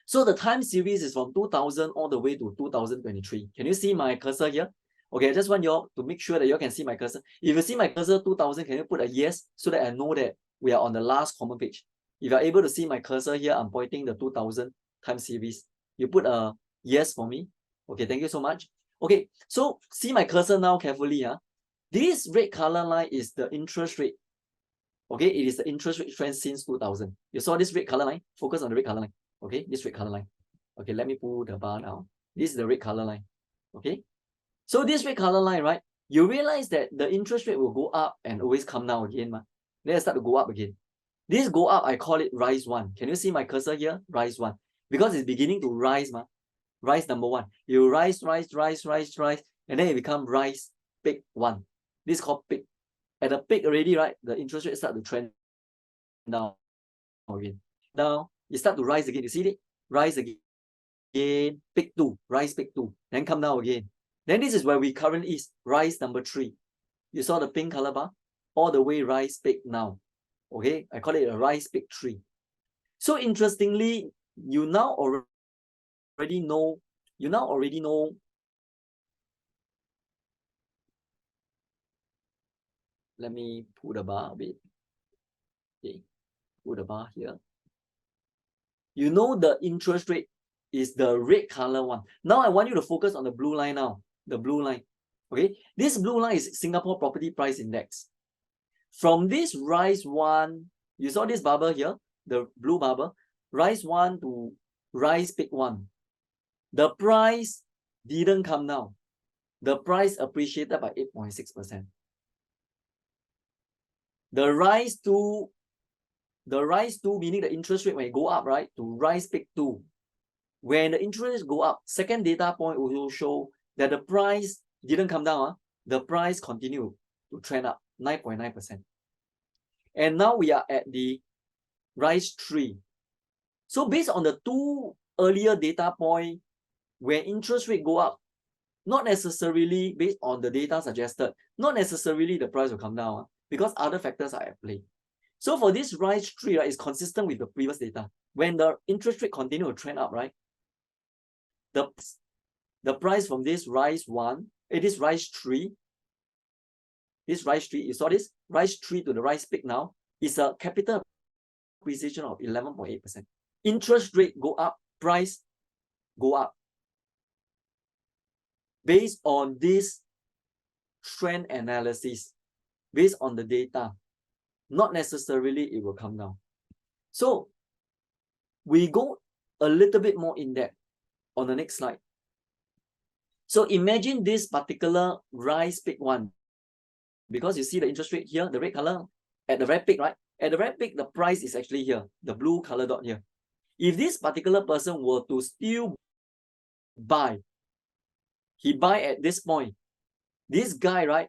So the time series is from 2000 all the way to 2023. Can you see my cursor here? Okay, I just want you all to make sure that you all can see my cursor. If you see my cursor 2000, can you put a yes so that I know that we are on the last common page? If you are able to see my cursor here, I'm pointing the 2000 time series. You put a yes for me. Okay, thank you so much. Okay, so see my cursor now carefully. This red color line is the interest rate. Okay, it is the interest rate trend since 2000. You saw this red color line? Focus on the red color line. Okay, this red color line. Okay, let me pull the bar down. This is the red color line. Okay, so this red color line, right? You realize that the interest rate will go up and always come down again. Then it start to go up again. This go up, I call it rise 1. Can you see my cursor here? Rise 1. Because it's beginning to rise. Rise number 1. You rise, and then it become rise peak 1. This is called peak. At the peak already, right? The interest rate start to trend down again. Now it start to rise again. You see it? Rise again. Peak 2. Rise peak 2. Then come down again. Then this is where we currently is. Rise number 3. You saw the pink color bar? All the way rise peak now. Okay? I call it a rise peak 3. So interestingly, you now already know, let me put the bar a bit. Okay, put the bar here. You know the interest rate is the red color one. Now I want you to focus on the blue line now. The blue line. Okay, this blue line is Singapore Property Price Index. From this rise 1, you saw this bubble here, the blue bubble, rise 1 to rise peak 1. The price didn't come down. The price appreciated by 8.6%. The rise 2, meaning the interest rate when it go up, right, to rise peak 2. When the interest rates go up, second data point will show that the price didn't come down. The price continued to trend up 9.9%. And now we are at the rise 3. So based on the 2 earlier data point, when interest rate go up, not necessarily based on the data suggested, not necessarily the price will come down because other factors are at play. So for this rise 3, right, is consistent with the previous data. When the interest rate continue to trend up, right, the price from this rise 1, it is rise 3. This rise 3, you saw this rise 3 to the rise peak now is a capital appreciation of 11.8%. Interest rate go up, price go up. Based on this trend analysis, based on the data, not necessarily it will come down. So we go a little bit more in depth on the next slide. So imagine this particular rise peak 1, because you see the interest rate here, the red color at the very peak, right? At the very peak, the price is actually here, the blue color dot here. If this particular person were to still buy, he buy at this point, this guy, right,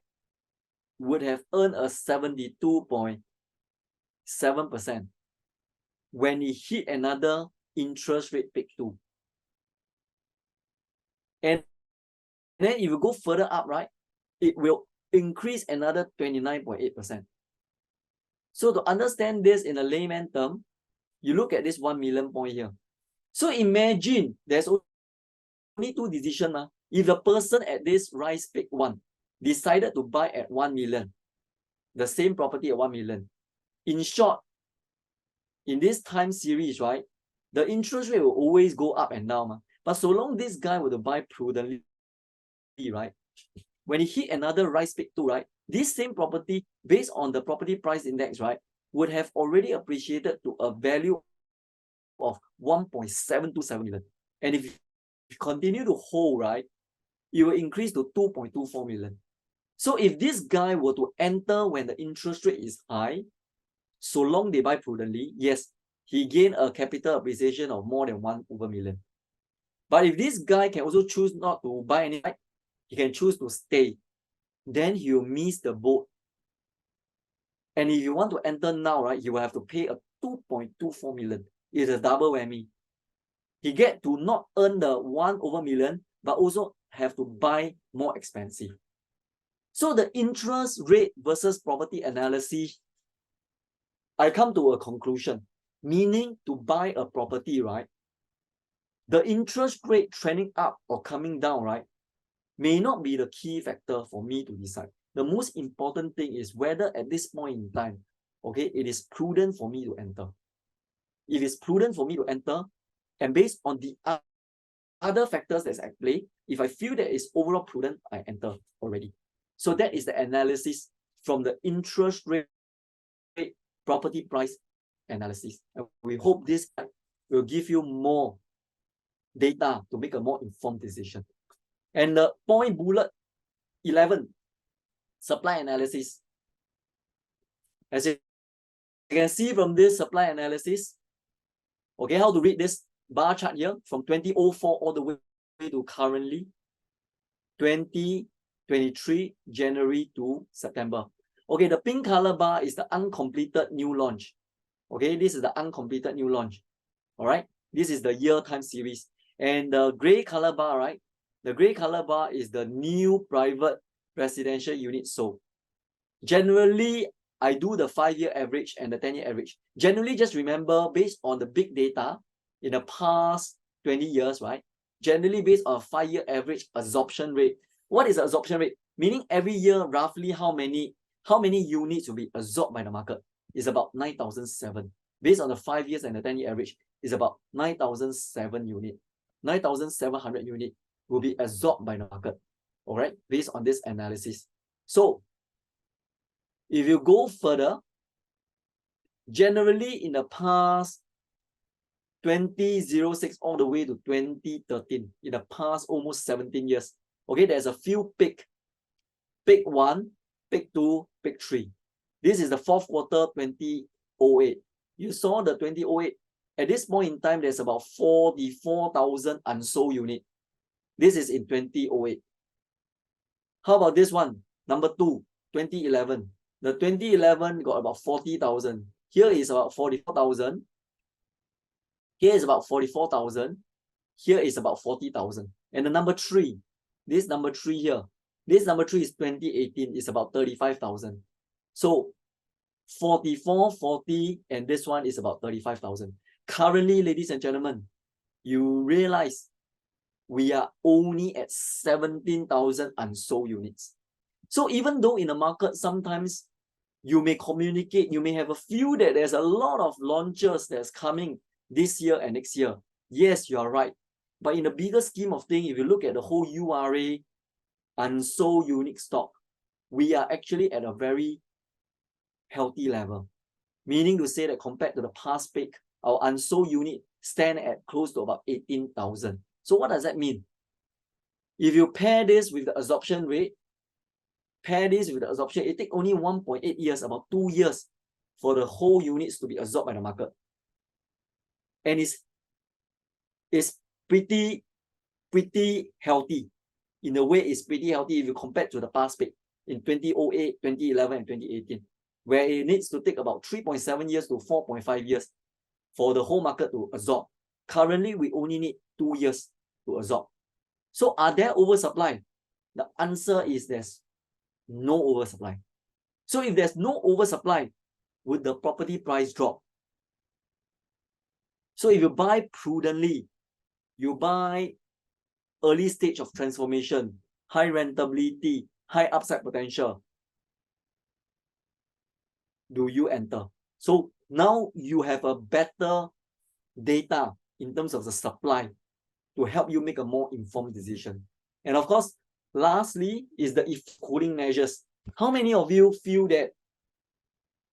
would have earned a 72.7% when he hit another interest rate peak 2. And then if you go further up, right, it will increase another 29.8%. So to understand this in a layman term, you look at this 1 million point here. So imagine there's only 2 decisions. If the person at this rise peak 1 decided to buy at 1 million, the same property at 1 million. In short, in this time series, right, the interest rate will always go up and down. But so long this guy were to buy prudently, right, when he hit another rise peak 2, right, this same property based on the property price index, right, would have already appreciated to a value of 1.727 million. And if you continue to hold, right, it will increase to 2.24 million. So if this guy were to enter when the interest rate is high, so long they buy prudently, yes, he gained a capital appreciation of more than 1/million. But if this guy can also choose not to buy any, he can choose to stay, then he will miss the boat. And if you want to enter now, right, you will have to pay a 2.24 million. It's a double whammy. He get to not earn the 1/million, but also have to buy more expensive. So the interest rate versus property analysis, I come to a conclusion, meaning to buy a property, right, the interest rate trending up or coming down, right, may not be the key factor for me to decide. The most important thing is whether at this point in time, okay, it is prudent for me to enter. If it's prudent for me to enter, and based on the other factors that's at play, if I feel that it's overall prudent, I enter already. So that is the analysis from the interest rate property price analysis. And we hope this will give you more data to make a more informed decision. And the point bullet 11, supply analysis. As you can see from this supply analysis, okay, how to read this bar chart here from 2004 all the way to currently 2023 January to September. Okay, the pink color bar is the uncompleted new launch. Okay, this is the uncompleted new launch. All right, this is the year time series. And the gray color bar, right? The gray color bar is the new private residential unit sold. Generally, I do the 5-year average and the 10-year average. Generally, just remember, based on the big data in the past 20 years, right? Generally based on a 5-year average absorption rate. What is the absorption rate? Meaning every year, roughly how many units will be absorbed by the market? Is about 9,007. Based on the 5 years and the 10-year average, is about 9,007 units. 9,700 units will be absorbed by the market. All right, based on this analysis. So if you go further, generally in the past 2006 all the way to 2013, in the past almost 17 years, okay, there's a few peak 1, peak 2, peak 3. This is the fourth quarter 2008. You saw the 2008. At this point in time, there's about 44,000 unsold units. This is in 2008. How about this one? Number 2, 2011. The 2011 got about 40,000. Here is about 44,000. Here is about 44,000. Here is about 40,000. And the number 3, this number 3 here, this number 3 is 2018, is about 35,000. So 44, 40, and this one is about 35,000. Currently, ladies and gentlemen, you realize we are only at 17,000 unsold units. So even though in the market, sometimes you may communicate, you may have a feel that there's a lot of launches that's coming this year and next year. Yes, you are right. But in the bigger scheme of things, if you look at the whole URA unsold unit stock, we are actually at a very healthy level. Meaning to say that compared to the past peak, our unsold unit stand at close to about 18,000. So what does that mean? If you pair this with the absorption rate, it takes only 1.8 years, about 2 years, for the whole units to be absorbed by the market. And it's pretty healthy. In a way, it's pretty healthy if you compare to the past peak in 2008, 2011, and 2018, where it needs to take about 3.7 years to 4.5 years for the whole market to absorb. Currently, we only need 2 years to absorb. So are there oversupply? The answer is there's no oversupply. So if there's no oversupply, would the property price drop? So if you buy prudently, you buy early stage of transformation, high rentability, high upside potential, do you enter? So now you have a better data in terms of the supply to help you make a more informed decision. And of course, lastly is the cooling measures. How many of you feel that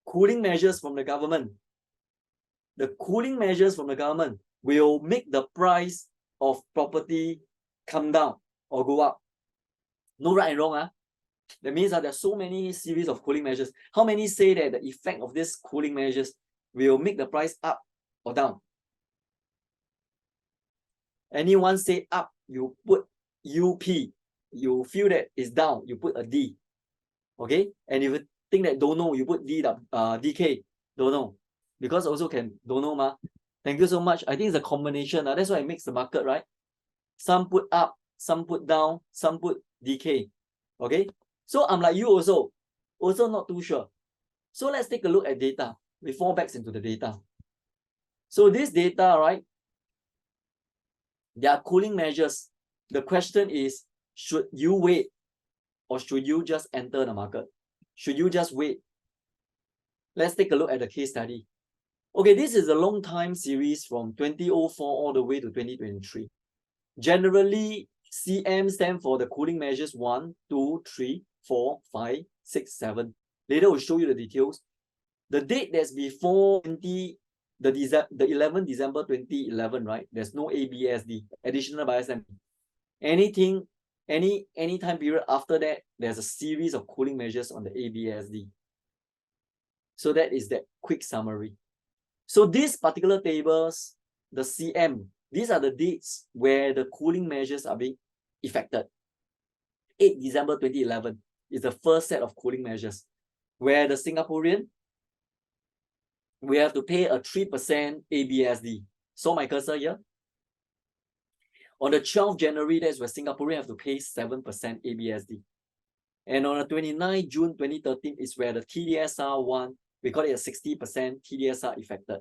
cooling measures from the government, will make the price of property come down or go up? No right and wrong. That means that there are so many series of cooling measures. How many say that the effect of these cooling measures will make the price up or down? Anyone say up, you put UP. You feel that it's down, you put a D. Okay? And if you think that don't know, you put DK. Don't know. Because also can don't know ma. Thank you so much. I think it's a combination. That's why it makes the market, right? Some put up, some put down, some put DK. Okay? So I'm like you also not too sure. So let's take a look at data. We fall back into the data. So this data, right? There are cooling measures. The question is, should you wait or should you just enter the market? Should you just wait? Let's take a look at the case study. Okay, this is a long time series from 2004 all the way to 2023. Generally, CM stand for the cooling measures 1, 2, 3, 4, 5, 6, 7. Later we'll show you the details. The date that's before 11 December 2011, right? There's no ABSD, additional buyer stamp. Any time period after that, there's a series of cooling measures on the ABSD. So that is that quick summary. So these particular tables, the CM, these are the dates where the cooling measures are being effected. 8 December 2011 is the first set of cooling measures, where the Singaporean, we have to pay a 3% ABSD. So my cursor here. On the 12th January, that's where Singaporean have to pay 7% ABSD. And on the 29th June 2013 is where the TDSR one, we call it a 60% TDSR affected.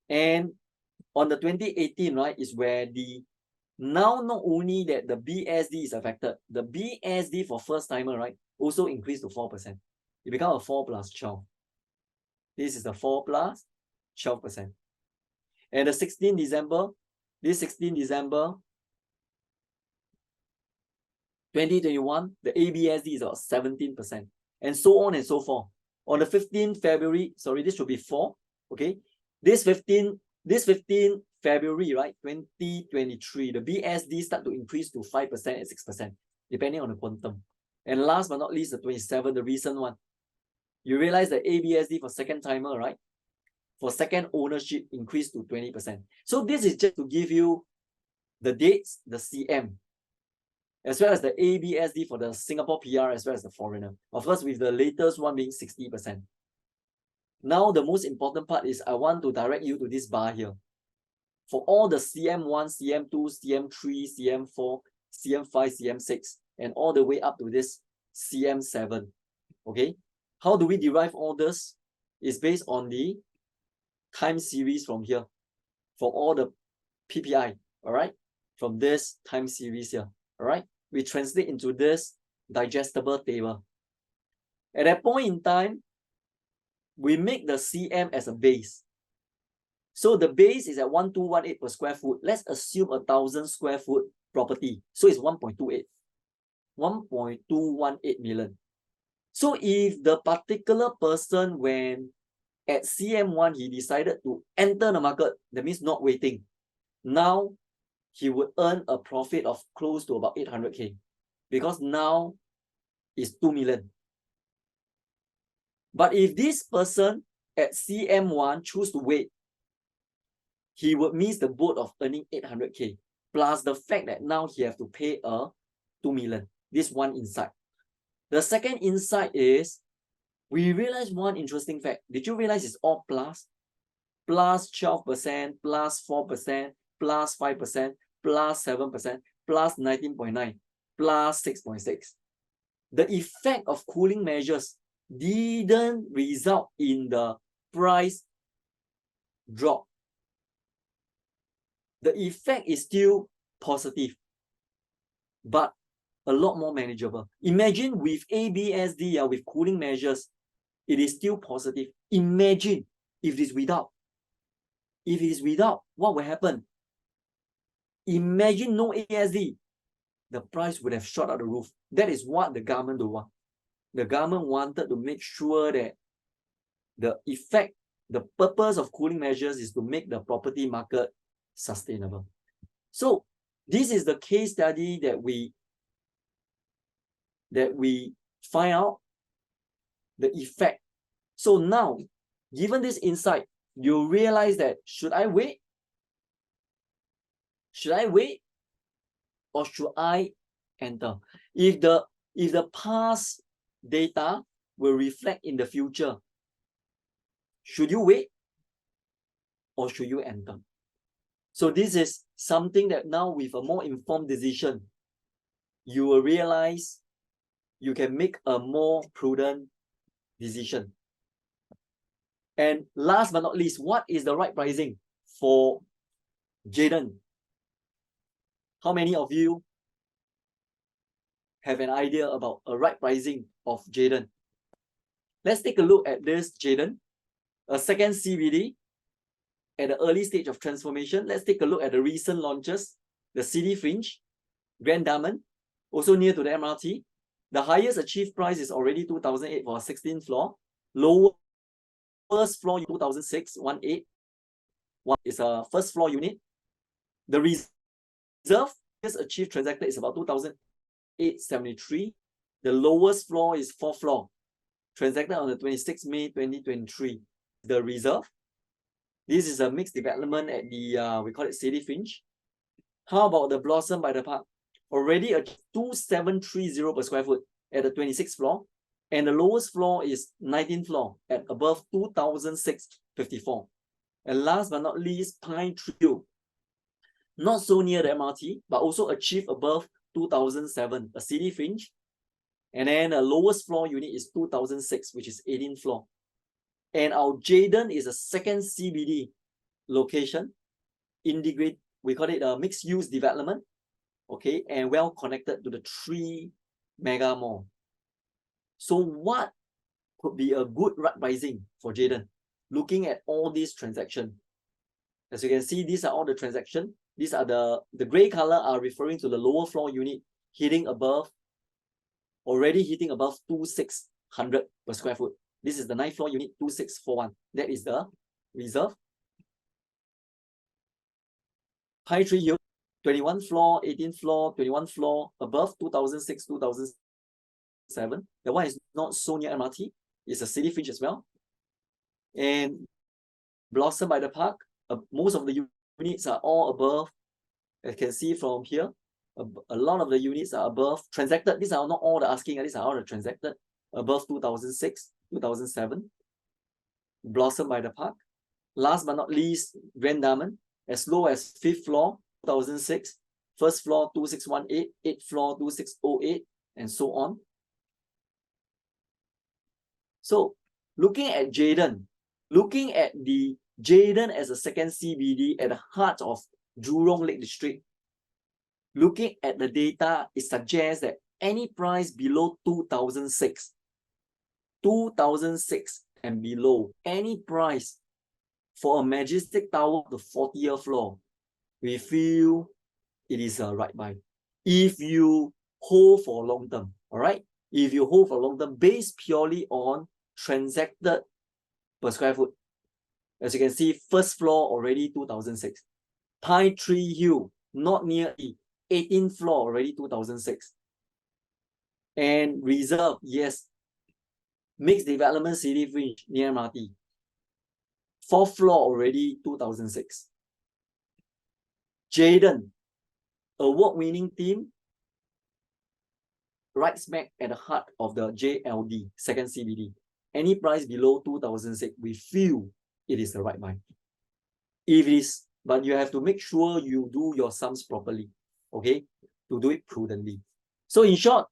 And on the 2018, right, is where the now not only that the BSD is affected, the BSD for first timer, right, also increased to 4%. It become a 4 plus 12. This is the 4 plus 12%. And the 16 December, this 16 December 2021, the ABSD is about 17%, and so on and so forth. On the 15th February, sorry, this should be 4, okay? This 15 February, right, 2023, the BSD start to increase to 5% and 6%, depending on the quantum. And last but not least, the 27th, the recent one. You realize the ABSD for second timer, right? For second ownership increased to 20%. So this is just to give you the dates, the CM, as well as the ABSD for the Singapore PR as well as the foreigner. Of course, with the latest one being 60%. Now, the most important part is I want to direct you to this bar here. For all the CM1, CM2, CM3, CM4, CM5, CM6, and all the way up to this CM7. Okay? How do we derive all this? It's based on the time series from here. For all the PPI, all right? From this time series here, all right? We translate into this digestible table. At that point in time, we make the CM as a base. So the base is at 1218 per square foot. Let's assume 1,000 square foot property. So it's 1.28. 1.218 million. So if the particular person, when at CM1, he decided to enter the market, that means not waiting. Now, he would earn a profit of close to about 800K, because now it's 2 million. But if this person at CM1 choose to wait, he would miss the boat of earning 800K, plus the fact that now he have to pay a 2 million. This one insight. The second insight is, we realize one interesting fact. Did you realize it's all plus? Plus 12%, plus 4%, plus 5%, plus 7%, plus 19.9, plus 6.6. The effect of cooling measures didn't result in the price drop. The effect is still positive, but a lot more manageable. Imagine with ABSD, with cooling measures, it is still positive. Imagine if it is without. If it is without, what will happen? Imagine no ASD. The price would have shot out the roof. That is what the government don't want. The government wanted to make sure that the effect, the purpose of cooling measures is to make the property market sustainable. So this is the case study that we find out the effect. So now, given this insight, you realize that should I wait? Should I wait? Or should I enter? If the past data will reflect in the future, should you wait or should you enter? So this is something that now, with a more informed decision, you will realize you can make a more prudent decision. And last but not least, what is the right pricing for Jaden? How many of you have an idea about a right pricing of Jaden? Let's take a look at this Jaden, a second CBD at the early stage of transformation. Let's take a look at the recent launches, the City Fringe, Grand Diamond, also near to the MRT. The highest achieved price is already 2,008 for a 16th floor. Lowest floor, 2,618. One is a first floor unit. The reserve achieved transacted is about 2,873. The lowest floor is 4th floor, transacted on the 26th May 2023. The reserve. This is a mixed development at the we call it City Fringe. How about the Blossom by the Park? Already a 2,730 per square foot at the 26th floor, and the lowest floor is 19th floor at above 2,654. And last but not least, Pine Trio, not so near the MRT, but also achieved above 2,007, a City Fringe, And then the lowest floor unit is 2006, which is 18th floor. And our Jayden is a second CBD location, integrate, we call it a mixed use development, okay, and well connected to the 3 mega mall. So what could be a good right pricing for Jayden? Looking at all these transactions. As you can see, these are all the transactions. These are the gray color are referring to the lower floor unit already hitting above 2,600 per square foot. This is the 9th floor unit, 2,641. That is the reserve. High Tree Hill, 21st floor, 18th floor, 21st floor, above 2006, 2007. The one is not so near MRT. It's a city fringe as well. And Blossom by the Park, most of the units are all above. As you can see from here, a lot of the units are above transacted. These are not all the asking, these are all the transacted above 2006, 2007. Blossom by the Park. Last but not least, Grand Diamond, as low as 5th floor, 2006, 1st floor, 2618, 8th floor, 2608, and so on. So, looking at Jayden, looking at the Jayden as a second CBD at the heart of Jurong Lake District, looking at the data, it suggests that any price below 2006 and below, any price for a Majestic Tower, the 40th floor, we feel it is a right buy. If you hold for long term, all right? If you hold for long term, based purely on transacted per square foot. As you can see, 1st floor already 2006. High Tree Hill, not near the 18th floor already 2006. And Reserve, yes, mixed development city fringe near MRT. 4th floor already 2006. Jayden, award-winning team, right smack at the heart of the JLD, second CBD. Any price below 2006, we feel it is the right buy. If it is, but you have to make sure you do your sums properly, okay, to do it prudently. So in short,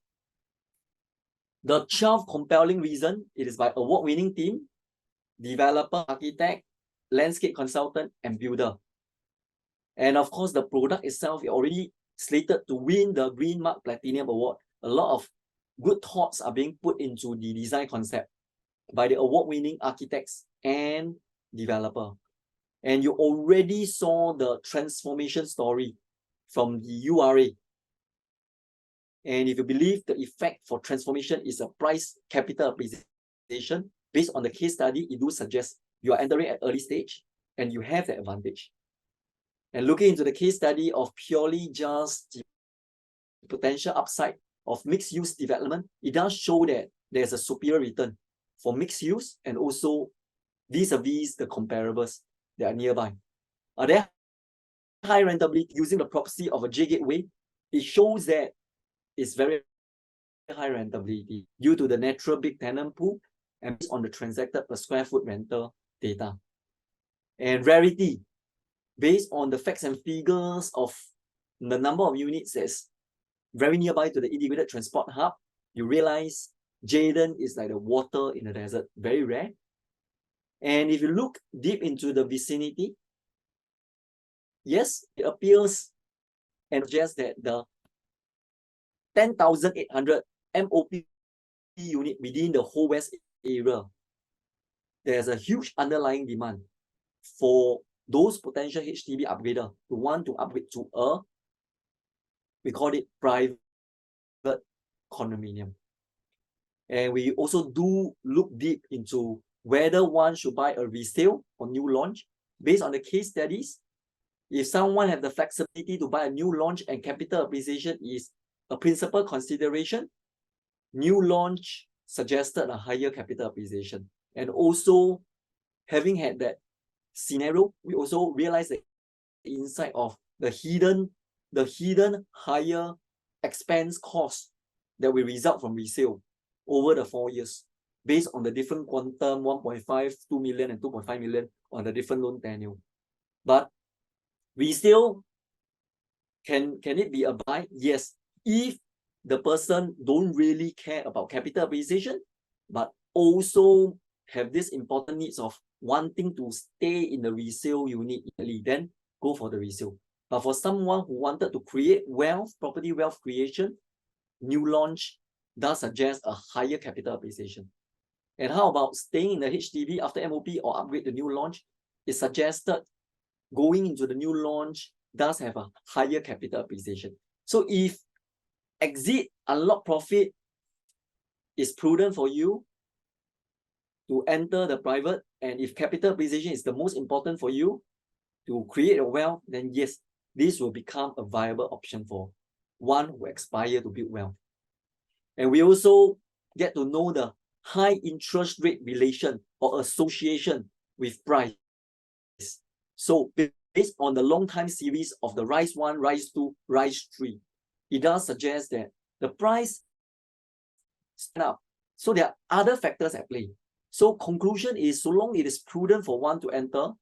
the 12 compelling reason, it is by award-winning team, developer, architect, landscape consultant, and builder. And of course, the product itself is already slated to win the Green Mark Platinum Award. A lot of good thoughts are being put into the design concept by the award-winning architects and developer. And you already saw the transformation story from the URA. And if you believe the effect for transformation is a price capital appreciation, based on the case study, it do suggest you are entering at early stage and you have that advantage. And looking into the case study of purely just the potential upside of mixed use development, it does show that there's a superior return for mixed use and also vis-a-vis the comparables that are nearby. Are there high rentability using the proxy of a J gateway? It shows that it's very high rentability due to the natural big tenant pool and based on the transacted per square foot rental data. And rarity, based on the facts and figures of the number of units that's very nearby to the integrated transport hub, you realize Jayden is like the water in the desert, very rare. And if you look deep into the vicinity, yes, it appears and suggests that the 10,800 MOP unit within the whole west area, there's a huge underlying demand for those potential HDB upgrader who want to upgrade to a, we call it private condominium. And we also do look deep into whether one should buy a resale or new launch. Based on the case studies, if someone have the flexibility to buy a new launch and capital appreciation is a principal consideration, new launch suggested a higher capital appreciation. And also, having had that scenario, we also realize the insight of the hidden higher expense cost that will result from resale over the 4 years, based on the different quantum, 1.5, 2 million, and 2.5 million on the different loan tenure. But resale, can it be a buy? Yes, if the person don't really care about capital appreciation, but also have this important needs of wanting to stay in the resale unit, then go for the resale. But for someone who wanted to create wealth, property wealth creation, new launch does suggest a higher capital appreciation. And how about staying in the HDB after MOP or upgrade the new launch? It's suggested going into the new launch does have a higher capital appreciation. So if exit, unlock profit is prudent for you to enter the private, and if capital appreciation is the most important for you to create a wealth, then yes, this will become a viable option for one who aspire to build wealth. And we also get to know the high interest rate relation or association with price. So based on the long time series of the Rise 1, Rise 2, Rise 3, it does suggest that the price stand up. So there are other factors at play. So conclusion is, so long it is prudent for one to enter.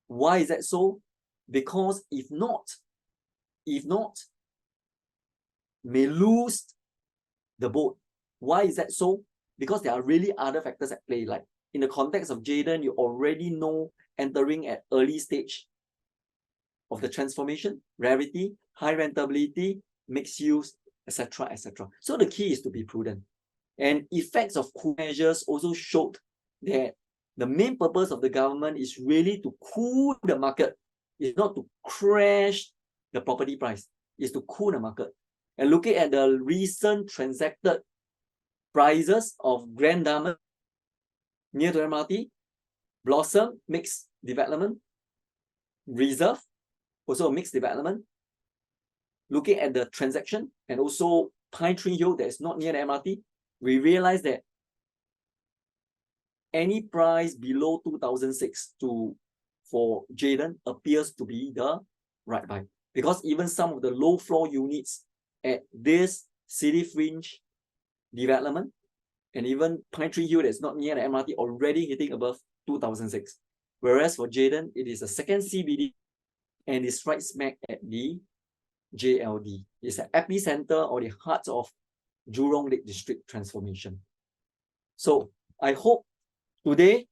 Why is that so? Because if not, may lose the boat. Why is that so? Because there are really other factors at play. Like in the context of Jayden, you already know entering at early stage of the transformation, rarity, high rentability, mixed use, etc., etc. So the key is to be prudent. And effects of cool measures also showed that the main purpose of the government is really to cool the market. It's not to crash the property price. It's to cool the market. And looking at the recent transacted prices of Grand Diamond near to MRT, Blossom, mixed development, Reserve, also a mixed development. Looking at the transaction and also Pine Tree Hill that is not near the MRT, we realize that any price below 2006 for Jayden appears to be the right buy, because even some of the low floor units at this city fringe development and even Pine Tree Hill that's not near the MRT already hitting above 2006. Whereas for Jayden, it is a second CBD and it's right smack at the JLD. It's an epicenter or the heart of Jurong Lake District transformation. So I hope today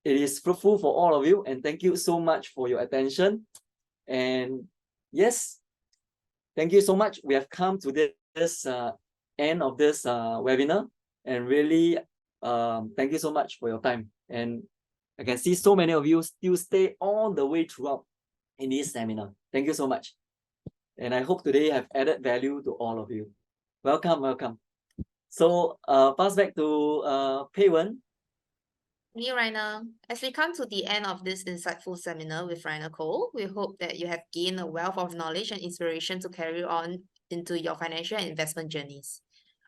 it is fruitful for all of you, and thank you so much for your attention. And yes, thank you so much. We have come to this end of this webinar, and really thank you so much for your time. And I can see so many of you still stay all the way throughout in this seminar. Thank you so much. And I hope today have added value to all of you. Welcome, welcome. So pass back to Pei Wen. Thank you, Ryner. As we come to the end of this insightful seminar with Ryner Koh, we hope that you have gained a wealth of knowledge and inspiration to carry on into your financial and investment journeys.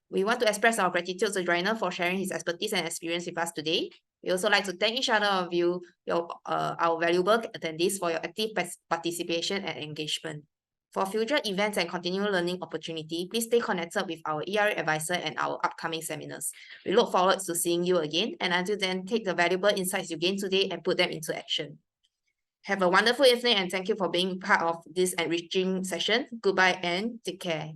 We want to express our gratitude to Ryner for sharing his expertise and experience with us today. We also like to thank each other of you, our valuable attendees, for your active participation and engagement. For future events and continual learning opportunity, please stay connected with our ERA advisor and our upcoming seminars. We look forward to seeing you again, and until then, take the valuable insights you gained today and put them into action. Have a wonderful evening, and thank you for being part of this enriching session. Goodbye and take care.